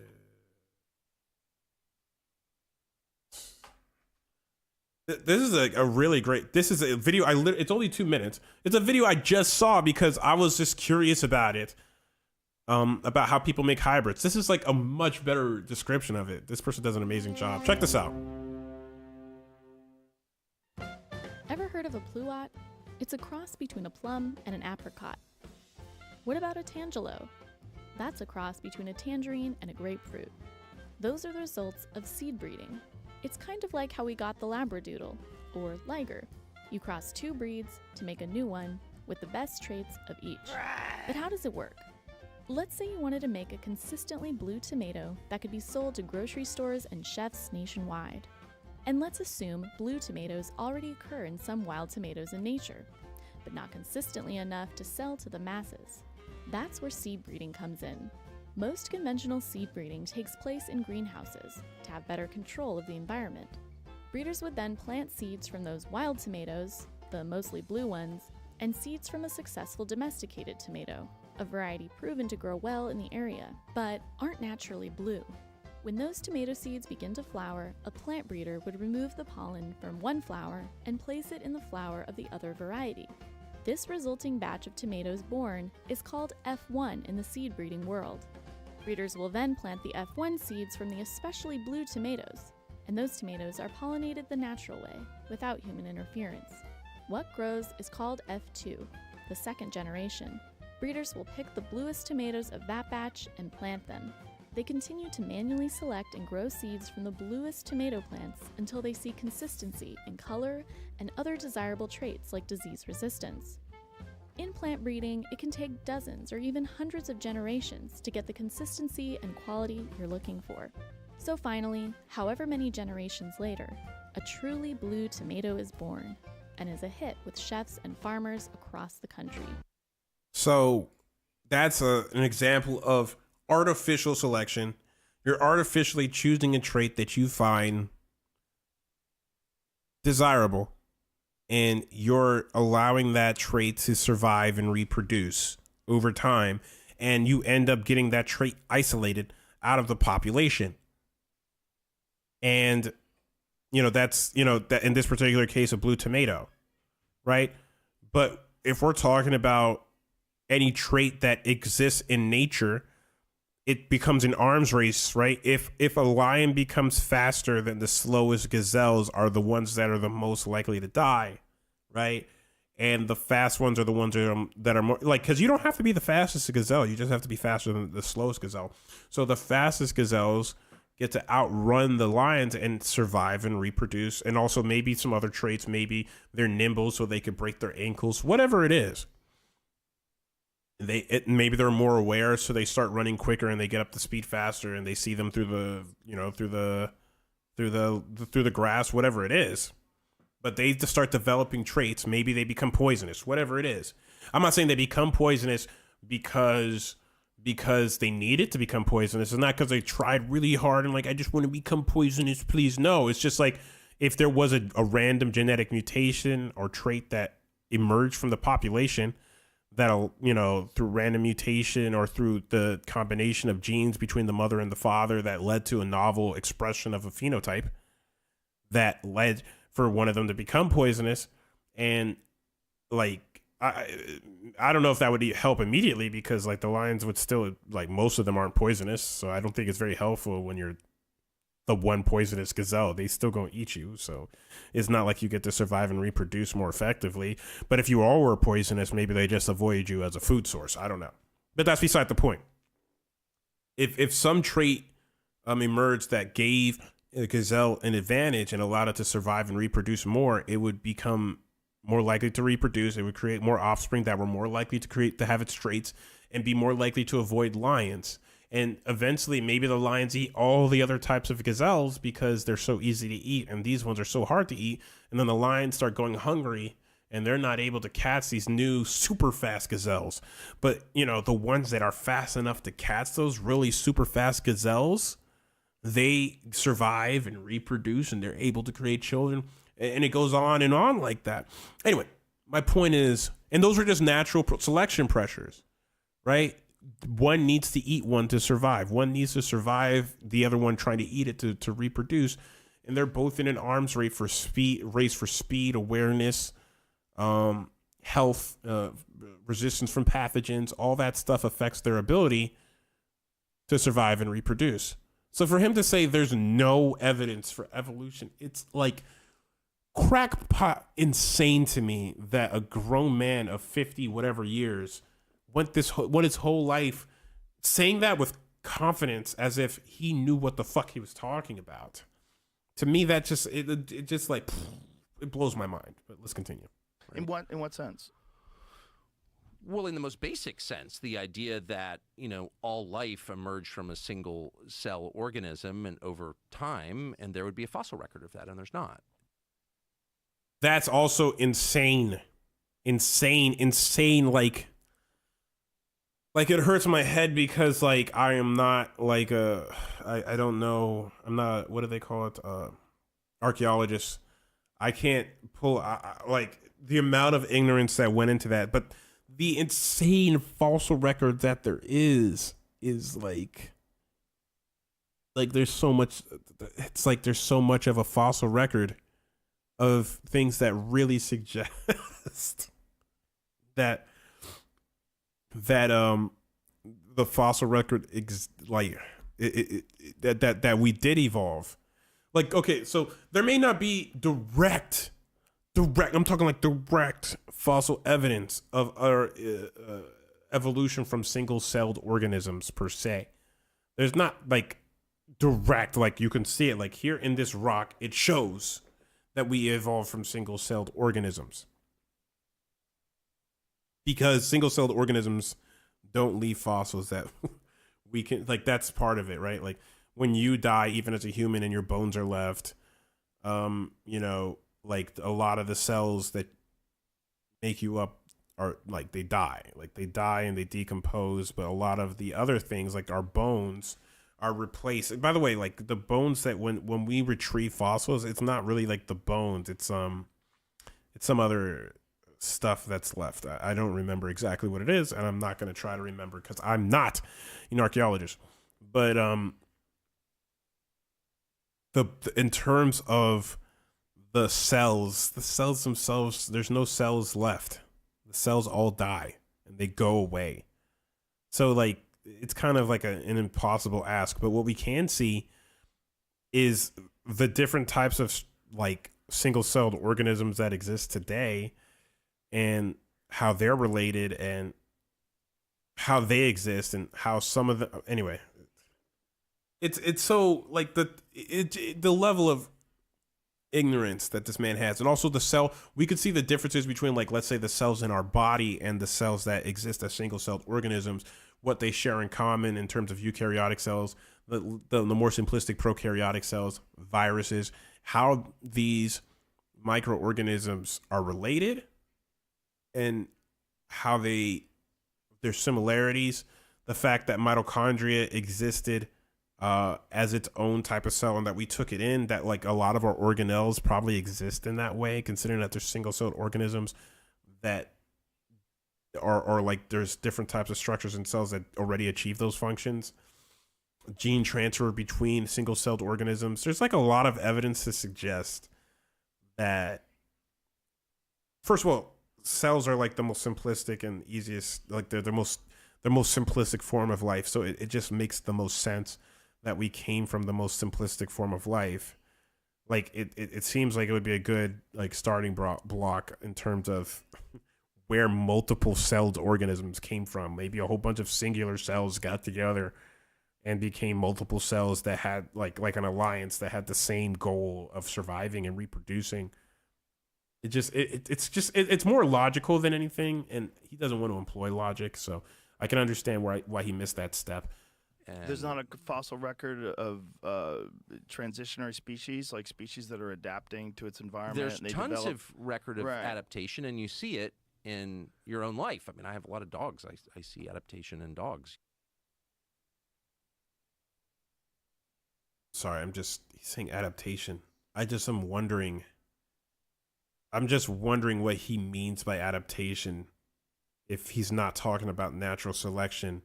This is a really great. This is a video. It's only 2 minutes. It's a video I just saw because I was just curious about it. About how people make hybrids. This is a much better description of it. This person does an amazing job. Check this out. Ever heard of a pluot? It's a cross between a plum and an apricot. What about a tangelo? That's a cross between a tangerine and a grapefruit. Those are the results of seed breeding. It's kind of like how we got the Labradoodle, or Liger. You cross 2 breeds to make a new one with the best traits of each. But how does it work? Let's say you wanted to make a consistently blue tomato that could be sold to grocery stores and chefs nationwide. And let's assume blue tomatoes already occur in some wild tomatoes in nature, but not consistently enough to sell to the masses. That's where seed breeding comes in. Most conventional seed breeding takes place in greenhouses to have better control of the environment. Breeders would then plant seeds from those wild tomatoes, the mostly blue ones, and seeds from a successful domesticated tomato, a variety proven to grow well in the area, but aren't naturally blue. When those tomato seeds begin to flower, a plant breeder would remove the pollen from one flower and place it in the flower of the other variety. This resulting batch of tomatoes born is called F1 in the seed breeding world. Breeders will then plant the F1 seeds from the especially blue tomatoes, and those tomatoes are pollinated the natural way, without human interference. What grows is called F2, the second generation. Breeders will pick the bluest tomatoes of that batch and plant them. They continue to manually select and grow seeds from the bluest tomato plants until they see consistency in color and other desirable traits like disease resistance. In plant breeding, it can take dozens or even hundreds of generations to get the consistency and quality you're looking for. So finally, however many generations later, a truly blue tomato is born and is a hit with chefs and farmers across the country. So that's an example of artificial selection. You're artificially choosing a trait that you find desirable, and you're allowing that trait to survive and reproduce over time, and you end up getting that trait isolated out of the population. And that's, that in this particular case, a blue tomato, right? But if we're talking about any trait that exists in nature, it becomes an arms race, right? If a lion becomes faster, than the slowest gazelles are the ones that are the most likely to die, right? And the fast ones are the ones that are more like, because you don't have to be the fastest gazelle, you just have to be faster than the slowest gazelle. So the fastest gazelles get to outrun the lions and survive and reproduce, and also maybe some other traits. Maybe they're nimble so they could break their ankles, whatever it is. Maybe they're more aware, so they start running quicker and they get up to speed faster, and they see them through the grass, whatever it is. But they just start developing traits. Maybe they become poisonous, whatever it is. I'm not saying they become poisonous because they need it to become poisonous. It's not because they tried really hard and like, I just want to become poisonous, please. No, it's just like if there was a random genetic mutation or trait that emerged from the population that'll, through random mutation or through the combination of genes between the mother and the father that led to a novel expression of a phenotype that led for one of them to become poisonous. And like, I don't know if that would help immediately, because like the lions would still, like, most of them aren't poisonous. So I don't think it's very helpful when you're the one poisonous gazelle. They still gonna eat you. So it's not like you get to survive and reproduce more effectively. But if you all were poisonous, maybe they just avoid you as a food source. I don't know. But that's beside the point. If some trait emerged that gave a gazelle an advantage and allowed it to survive and reproduce more, it would become more likely to reproduce. It would create more offspring that were more likely to have its traits and be more likely to avoid lions. And eventually, maybe the lions eat all the other types of gazelles because they're so easy to eat, and these ones are so hard to eat. And then the lions start going hungry, and they're not able to catch these new super fast gazelles. But, the ones that are fast enough to catch those really super fast gazelles, they survive and reproduce, and they're able to create children. And it goes on and on like that. Anyway, my point is, and those are just natural selection pressures, right? One needs to eat one to survive. One needs to survive the other one trying to eat it to reproduce. And they're both in an arms race for speed, awareness, health, resistance from pathogens. All that stuff affects their ability to survive and reproduce. So for him to say there's no evidence for evolution, it's like crackpot insane to me that a grown man of 50 whatever years went his whole life saying that with confidence as if he knew what the fuck he was talking about. To me, that just it just like it blows my mind. But let's continue. In what sense? Well, in the most basic sense, the idea that, all life emerged from a single cell organism and over time, and there would be a fossil record of that, and there's not. That's also insane. Like it hurts my head because like I am not like I don't know. I'm not, what do they call it? Archaeologist. I can't pull like the amount of ignorance that went into that, but the insane fossil record that there is like there's so much. It's like there's so much of a fossil record of things that really suggest that the fossil record that we did evolve. Like, okay, so there may not be direct I'm talking like direct fossil evidence of our evolution from single-celled organisms per se. There's not like direct, like you can see it like here in this rock, it shows that we evolved from single-celled organisms. Because single-celled organisms don't leave fossils that we can, like, that's part of it, right? Like when you die, even as a human, and your bones are left, like a lot of the cells that make you up are like they die and they decompose. But a lot of the other things, like our bones, are replaced. And by the way, like the bones that when we retrieve fossils, it's not really like the bones. It's some other stuff that's left. I don't remember exactly what it is, and I'm not going to try to remember because I'm not an archaeologist. But in terms of the cells themselves, there's no cells left. The cells all die and they go away. So like it's kind of like an impossible ask, but what we can see is the different types of like single-celled organisms that exist today and how they're related and how they exist and how some of the anyway. It's so like the level of ignorance that this man has, and also the cell. We could see the differences between, like, let's say the cells in our body and the cells that exist as single-celled organisms, what they share in common in terms of eukaryotic cells, the more simplistic prokaryotic cells, viruses, how these microorganisms are related and how there's similarities, the fact that mitochondria existed as its own type of cell and that we took it in, that like a lot of our organelles probably exist in that way, considering that there's single-celled organisms that are like there's different types of structures in cells that already achieve those functions. Gene transfer between single-celled organisms. There's like a lot of evidence to suggest that, first of all, cells are like the most simplistic and easiest, like they're the most simplistic form of life. So it just makes the most sense that we came from the most simplistic form of life. Like it seems like it would be a good like starting block in terms of where multiple celled organisms came from. Maybe a whole bunch of singular cells got together and became multiple cells that had like an alliance that had the same goal of surviving and reproducing. It's more logical than anything, and he doesn't want to employ logic, so I can understand why he missed that step. And There's not a fossil record of transitionary species, like species that are adapting to its environment. there's and they tons develop- of record of Right. adaptation, and you see it in your own life. I mean, I have a lot of dogs. I see adaptation in dogs. Sorry, he's saying adaptation. I'm just wondering what he means by adaptation if he's not talking about natural selection,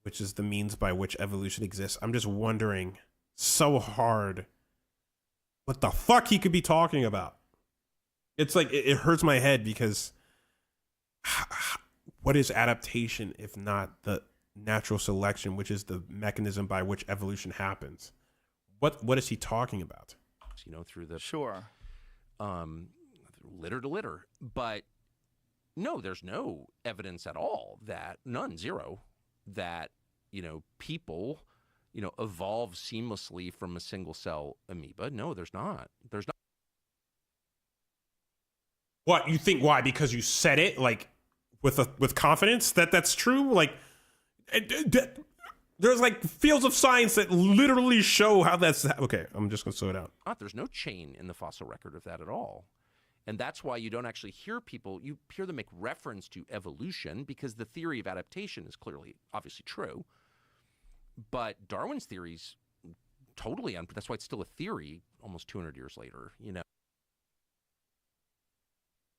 which is the means by which evolution exists. I'm just wondering so hard what the fuck he could be talking about. It's like, it hurts my head because what is adaptation if not the natural selection, which is the mechanism by which evolution happens? What is he talking about? You know, through the Sure. litter to litter. But no, there's no evidence at all zero, that, you know, people, you know, evolve seamlessly from a single cell amoeba. No, there's not. There's not. What, you think? Why? Because you said it like with confidence that's true? Like there's like fields of science that literally show how that's okay. I'm just gonna slow it down. There's no chain in the fossil record of that at all. And that's why you don't actually hear people, you hear them make reference to evolution because the theory of adaptation is clearly, obviously true. But Darwin's theory's totally, that's why it's still a theory almost 200 years later, you know.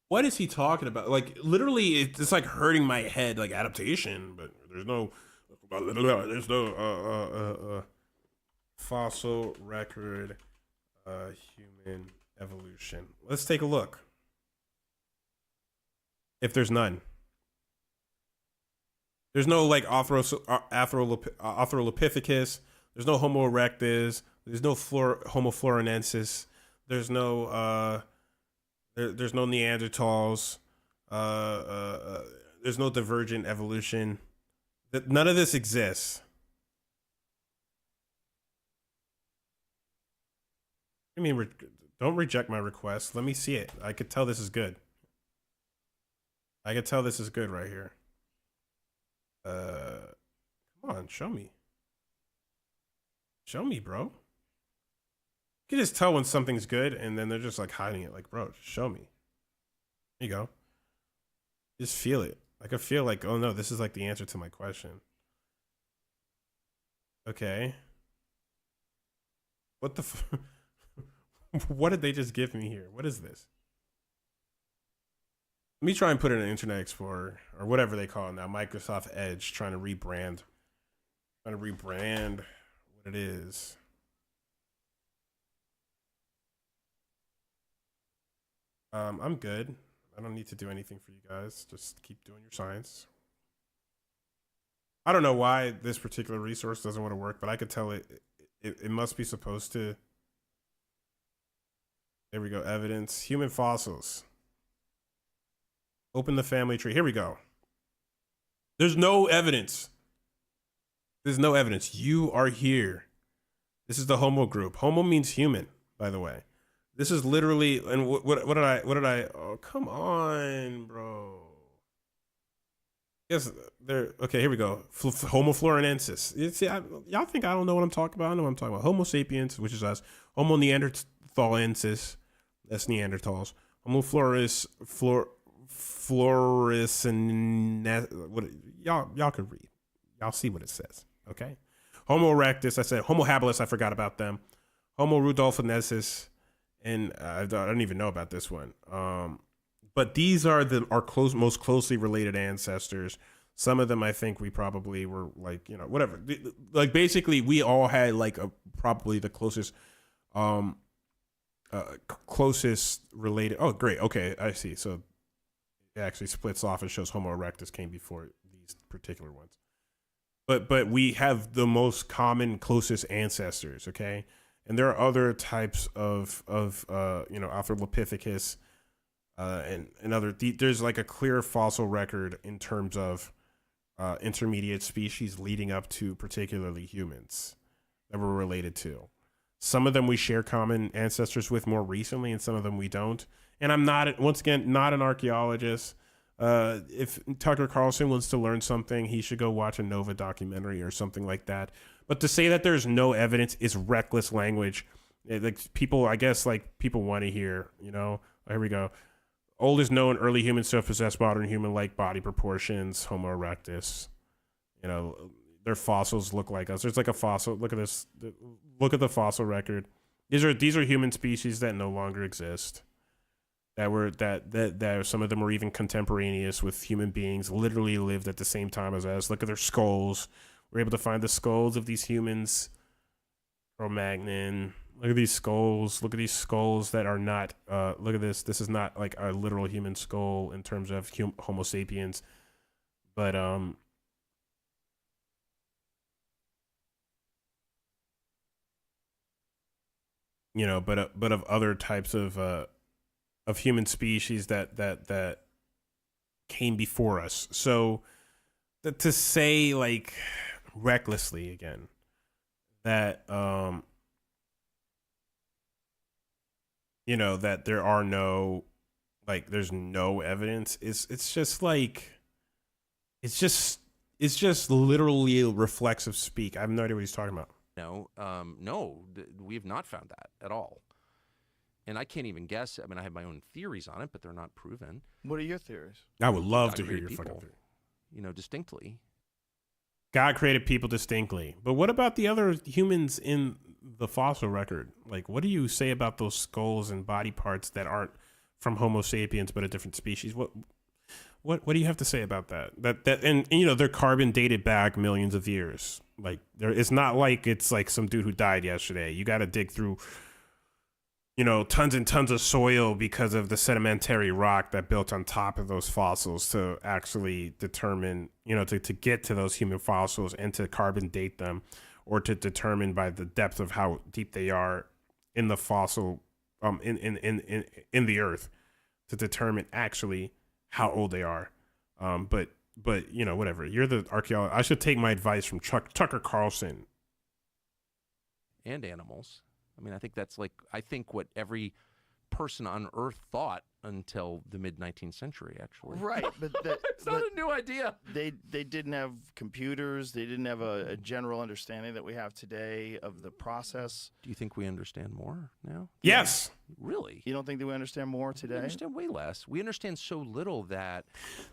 What is he talking about? Like literally, it's like hurting my head. Like adaptation, but there's no fossil record, human evolution. Let's take a look. If there's none, there's no like Australopithecus. There's no Homo erectus. There's no Homo florenensis. There's no there's no Neanderthals. There's no divergent evolution. None of this exists. I mean, don't reject my request. Let me see it. I could tell this is good. I could tell this is good right here. Come on, show me. Show me, bro. You can just tell when something's good, and then they're just like hiding it. Like, bro, just show me. There you go. Just feel it. I could feel like, oh no, this is like the answer to my question. Okay. What the what did they just give me here? What is this? Let me try and put it in Internet Explorer or whatever they call it now. Microsoft Edge, trying to rebrand what it is. I'm good. I don't need to do anything for you guys. Just keep doing your science. I don't know why this particular resource doesn't want to work, but I could tell it must be supposed to. There we go. Evidence. Human fossils. Open the family tree. Here we go. There's no evidence. There's no evidence. You are here. This is the Homo group. Homo means human, by the way. This is literally, and what did I, oh, come on, bro. Yes, there, okay, here we go. Homo florinensis. You see, y'all think I don't know what I'm talking about? I know what I'm talking about. Homo sapiens, which is us. Homo neanderthalensis, that's Neanderthals. Homo what, y'all can read. Y'all see what it says, okay? Homo erectus, I said. Homo habilis, I forgot about them. Homo rudolfinensis, and I don't even know about this one. But these are our most closely related ancestors. Some of them, I think, we probably were like, whatever. Like basically, we all had like probably the closest, closest related. Oh, great. Okay, I see. So it actually splits off and shows Homo erectus came before these particular ones. But we have the most common, closest ancestors. Okay, and there are other types of Australopithecus. And other, there's like a clear fossil record in terms of intermediate species leading up to particularly humans that we're related to. Some of them we share common ancestors with more recently, and some of them we don't. And I'm not, once again, not an archaeologist. If Tucker Carlson wants to learn something, he should go watch a Nova documentary or something like that. But to say that there's no evidence is reckless language. Like people, I guess, like people want to hear, here we go. Oldest known early humans to have possessed modern human-like body proportions, Homo erectus. Their fossils look like us. There's like a fossil. Look at this. Look at the fossil record. These are human species that no longer exist. That some of them were even contemporaneous with human beings. Literally lived at the same time as us. Look at their skulls. We're able to find the skulls of these humans. Cro-Magnon. Look at these skulls. Look at these skulls that are not. Look at this. This is not like a literal human skull in terms of Homo sapiens, but but of other types of human species that came before us. So to say like recklessly again that that there are no, like, there's no evidence. It's just literally a reflexive speak. I have no idea what he's talking about. No, we have not found that at all. And I can't even guess. I mean, I have my own theories on it, but they're not proven. What are your theories? I would love to hear God-created your fucking people, theory. Distinctly. God created people distinctly. But what about the other humans in the fossil record? Like, what do you say about those skulls and body parts that aren't from Homo sapiens but a different species? What do you have to say about that? And they're carbon dated back millions of years. Like, it's not like it's like some dude who died yesterday. You got to dig through tons and tons of soil because of the sedimentary rock that built on top of those fossils to actually determine, to get to those human fossils and to carbon date them, or to determine by the depth of how deep they are in the fossil, in the earth, to determine actually how old they are. But whatever. You're the archaeologist. I should take my advice from Tucker Carlson. And animals. I mean, I think what every person on Earth thought until the mid-19th century, actually. Right, but it's not a new idea. They didn't have computers. They didn't have a general understanding that we have today of the process. Do you think we understand more now? Yes. Really? You don't think that we understand more today? We understand way less. We understand so little that...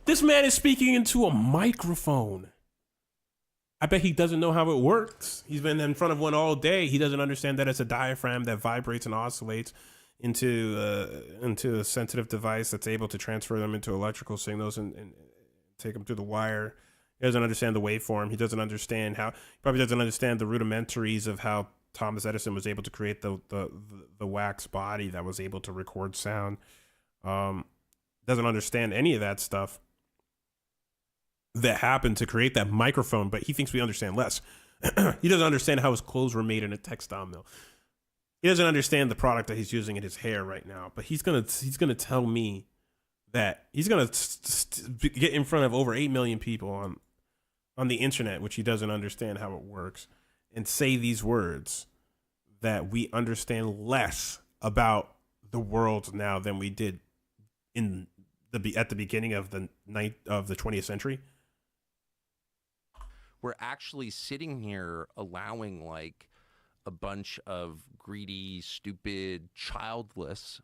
This man is speaking into a microphone. I bet he doesn't know how it works. He's been in front of one all day. He doesn't understand that it's a diaphragm that vibrates and oscillates into a sensitive device that's able to transfer them into electrical signals and take them through the wire. He doesn't understand the waveform. He doesn't understand he probably doesn't understand the rudimentaries of how Thomas Edison was able to create the wax body that was able to record sound. doesn't understand any of that stuff that happened to create that microphone, but he thinks we understand less. He doesn't understand how his clothes were made in a textile mill. He doesn't understand the product that he's using in his hair right now, but he's gonna tell me that he's gonna get in front of over 8 million people on the internet, which he doesn't understand how it works, and say these words that we understand less about the world now than we did at the beginning of the 20th century. We're actually sitting here allowing like a bunch of greedy, stupid, childless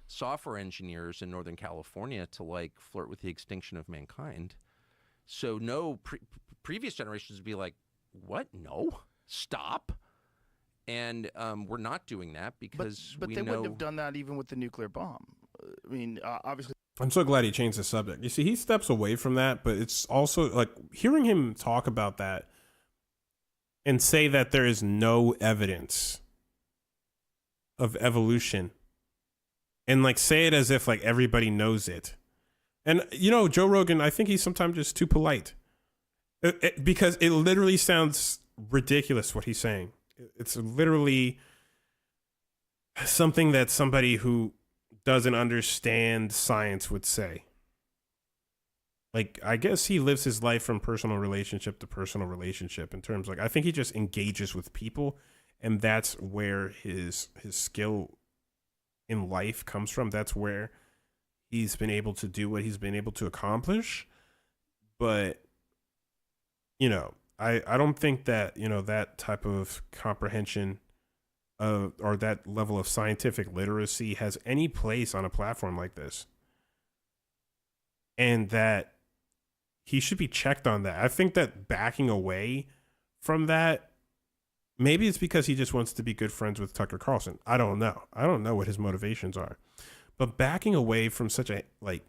software engineers in Northern California to like flirt with the extinction of mankind. So no, previous generations would be like, what? No, stop. And we're not doing that because but they wouldn't have done that even with the nuclear bomb. I mean, obviously. I'm so glad he changed the subject. You see, he steps away from that, but it's also like hearing him talk about that and say that there is no evidence of evolution and like say it as if like everybody knows it. And, you know, Joe Rogan, I think he's sometimes just too polite because it literally sounds ridiculous what he's saying. It's literally something that somebody who doesn't understand science would say. Like, I guess he lives his life from personal relationship to personal relationship in terms like I think he just engages with people, and that's where his skill in life comes from. That's where he's been able to do what he's been able to accomplish. But, you know, I don't think that, you know, that type of comprehension or that level of scientific literacy has any place on a platform like this. And that he should be checked on that. I think that backing away from that, maybe it's because he just wants to be good friends with Tucker Carlson. I don't know. I don't know what his motivations are. But backing away from such a, like,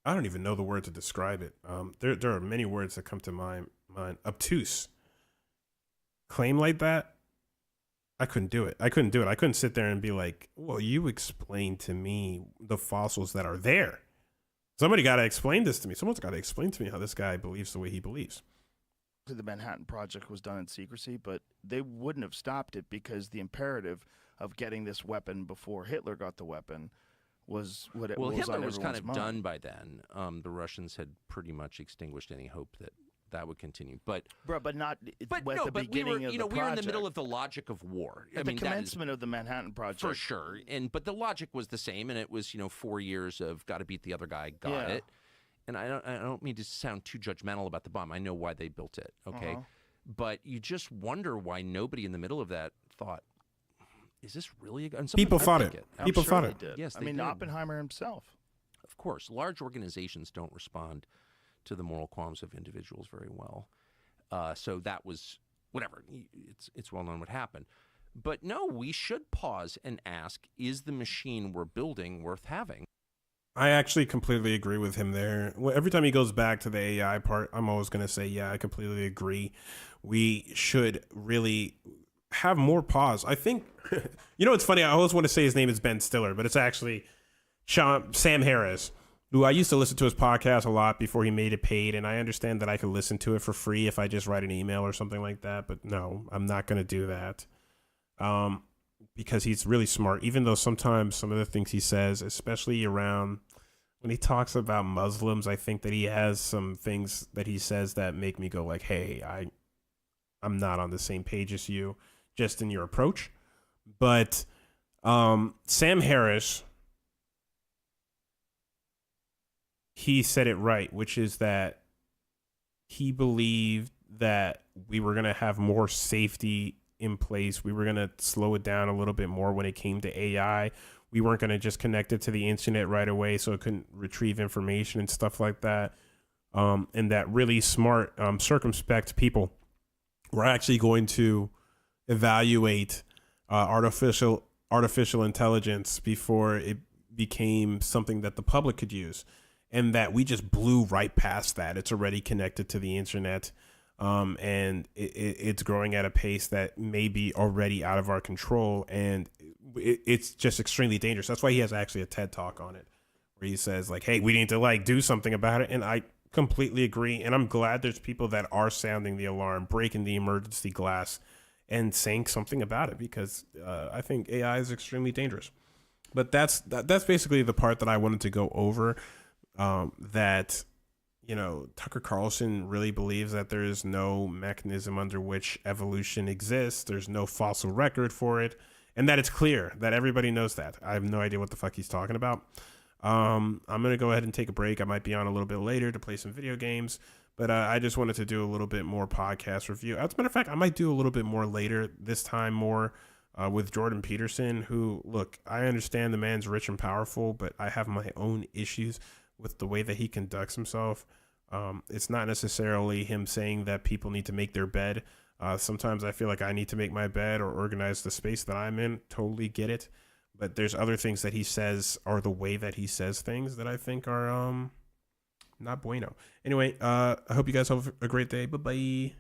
I don't even know the word to describe it. There are many words that come to my mind. Obtuse. Claim like that, I couldn't do it. I couldn't sit there and be like, well, you explain to me the fossils that are there. Somebody got to explain this to me. Someone's got to explain to me how this guy believes the way he believes. The Manhattan Project was done in secrecy, but they wouldn't have stopped it because the imperative of getting this weapon before Hitler got the weapon was what it was. Well, Hitler on was kind of everyone's mind. done by then. The Russians had pretty much extinguished any hope that would continue. But not but at no, the but beginning we were, of you know, the we were in the project. middle of the logic of war. At the commencement of the Manhattan Project. For sure. But the logic was the same, and it was, you know, 4 years of got to beat the other guy, got it. And I don't mean to sound too judgmental about the bomb. I know why they built it, okay? But you just wonder why nobody in the middle of that thought, is this really a gun? People thought it. People thought it. Did. Yes, I mean, did. Oppenheimer himself. Of course, large organizations don't respond to the moral qualms of individuals very well. So that was whatever. It's well known what happened. But no, we should pause and ask: is the machine we're building worth having? I actually completely agree with him there. Every time he goes back to the AI part, I'm always going to say, yeah, I completely agree. We should really have more pause. I think, you know, it's funny. I always want to say his name is Ben Stiller, but it's actually Sam Harris, who I used to listen to his podcast a lot before he made it paid. And I understand that I could listen to it for free if I just write an email or something like that. But no, I'm not going to do that. Because he's really smart, even though sometimes some of the things he says, especially around when he talks about Muslims, I think that he has some things that he says that make me go like, hey, I'm not on the same page as you just in your approach. But Sam Harris, he said it right, which is that he believed that we were going to have more safety in place. We were going to slow it down a little bit more when it came to AI. We weren't going to just connect it to the internet right away so it couldn't retrieve information and stuff like that. And that really smart, circumspect people were actually going to evaluate artificial intelligence before it became something that the public could use. And that we just blew right past that. It's already connected to the internet. And it's growing at a pace that may be already out of our control, and it's just extremely dangerous. That's why he has actually a TED Talk on it, where he says like, hey, we need to like do something about it. And I completely agree, and I'm glad there's people that are sounding the alarm, breaking the emergency glass, and saying something about it, because I think AI is extremely dangerous. But that's basically the part that I wanted to go over, that Tucker Carlson really believes that there is no mechanism under which evolution exists. There's no fossil record for it, and that it's clear that everybody knows that. I have no idea what the fuck he's talking about. I'm going to go ahead and take a break. I might be on a little bit later to play some video games, but I just wanted to do a little bit more podcast review. As a matter of fact, I might do a little bit more later, this time more with Jordan Peterson, who, look, I understand the man's rich and powerful, but I have my own issues with the way that he conducts himself. It's not necessarily him saying that people need to make their bed. Sometimes I feel like I need to make my bed or organize the space that I'm in. Totally get it. But there's other things that he says, or the way that he says things, that I think are not bueno. Anyway, I hope you guys have a great day. Bye-bye.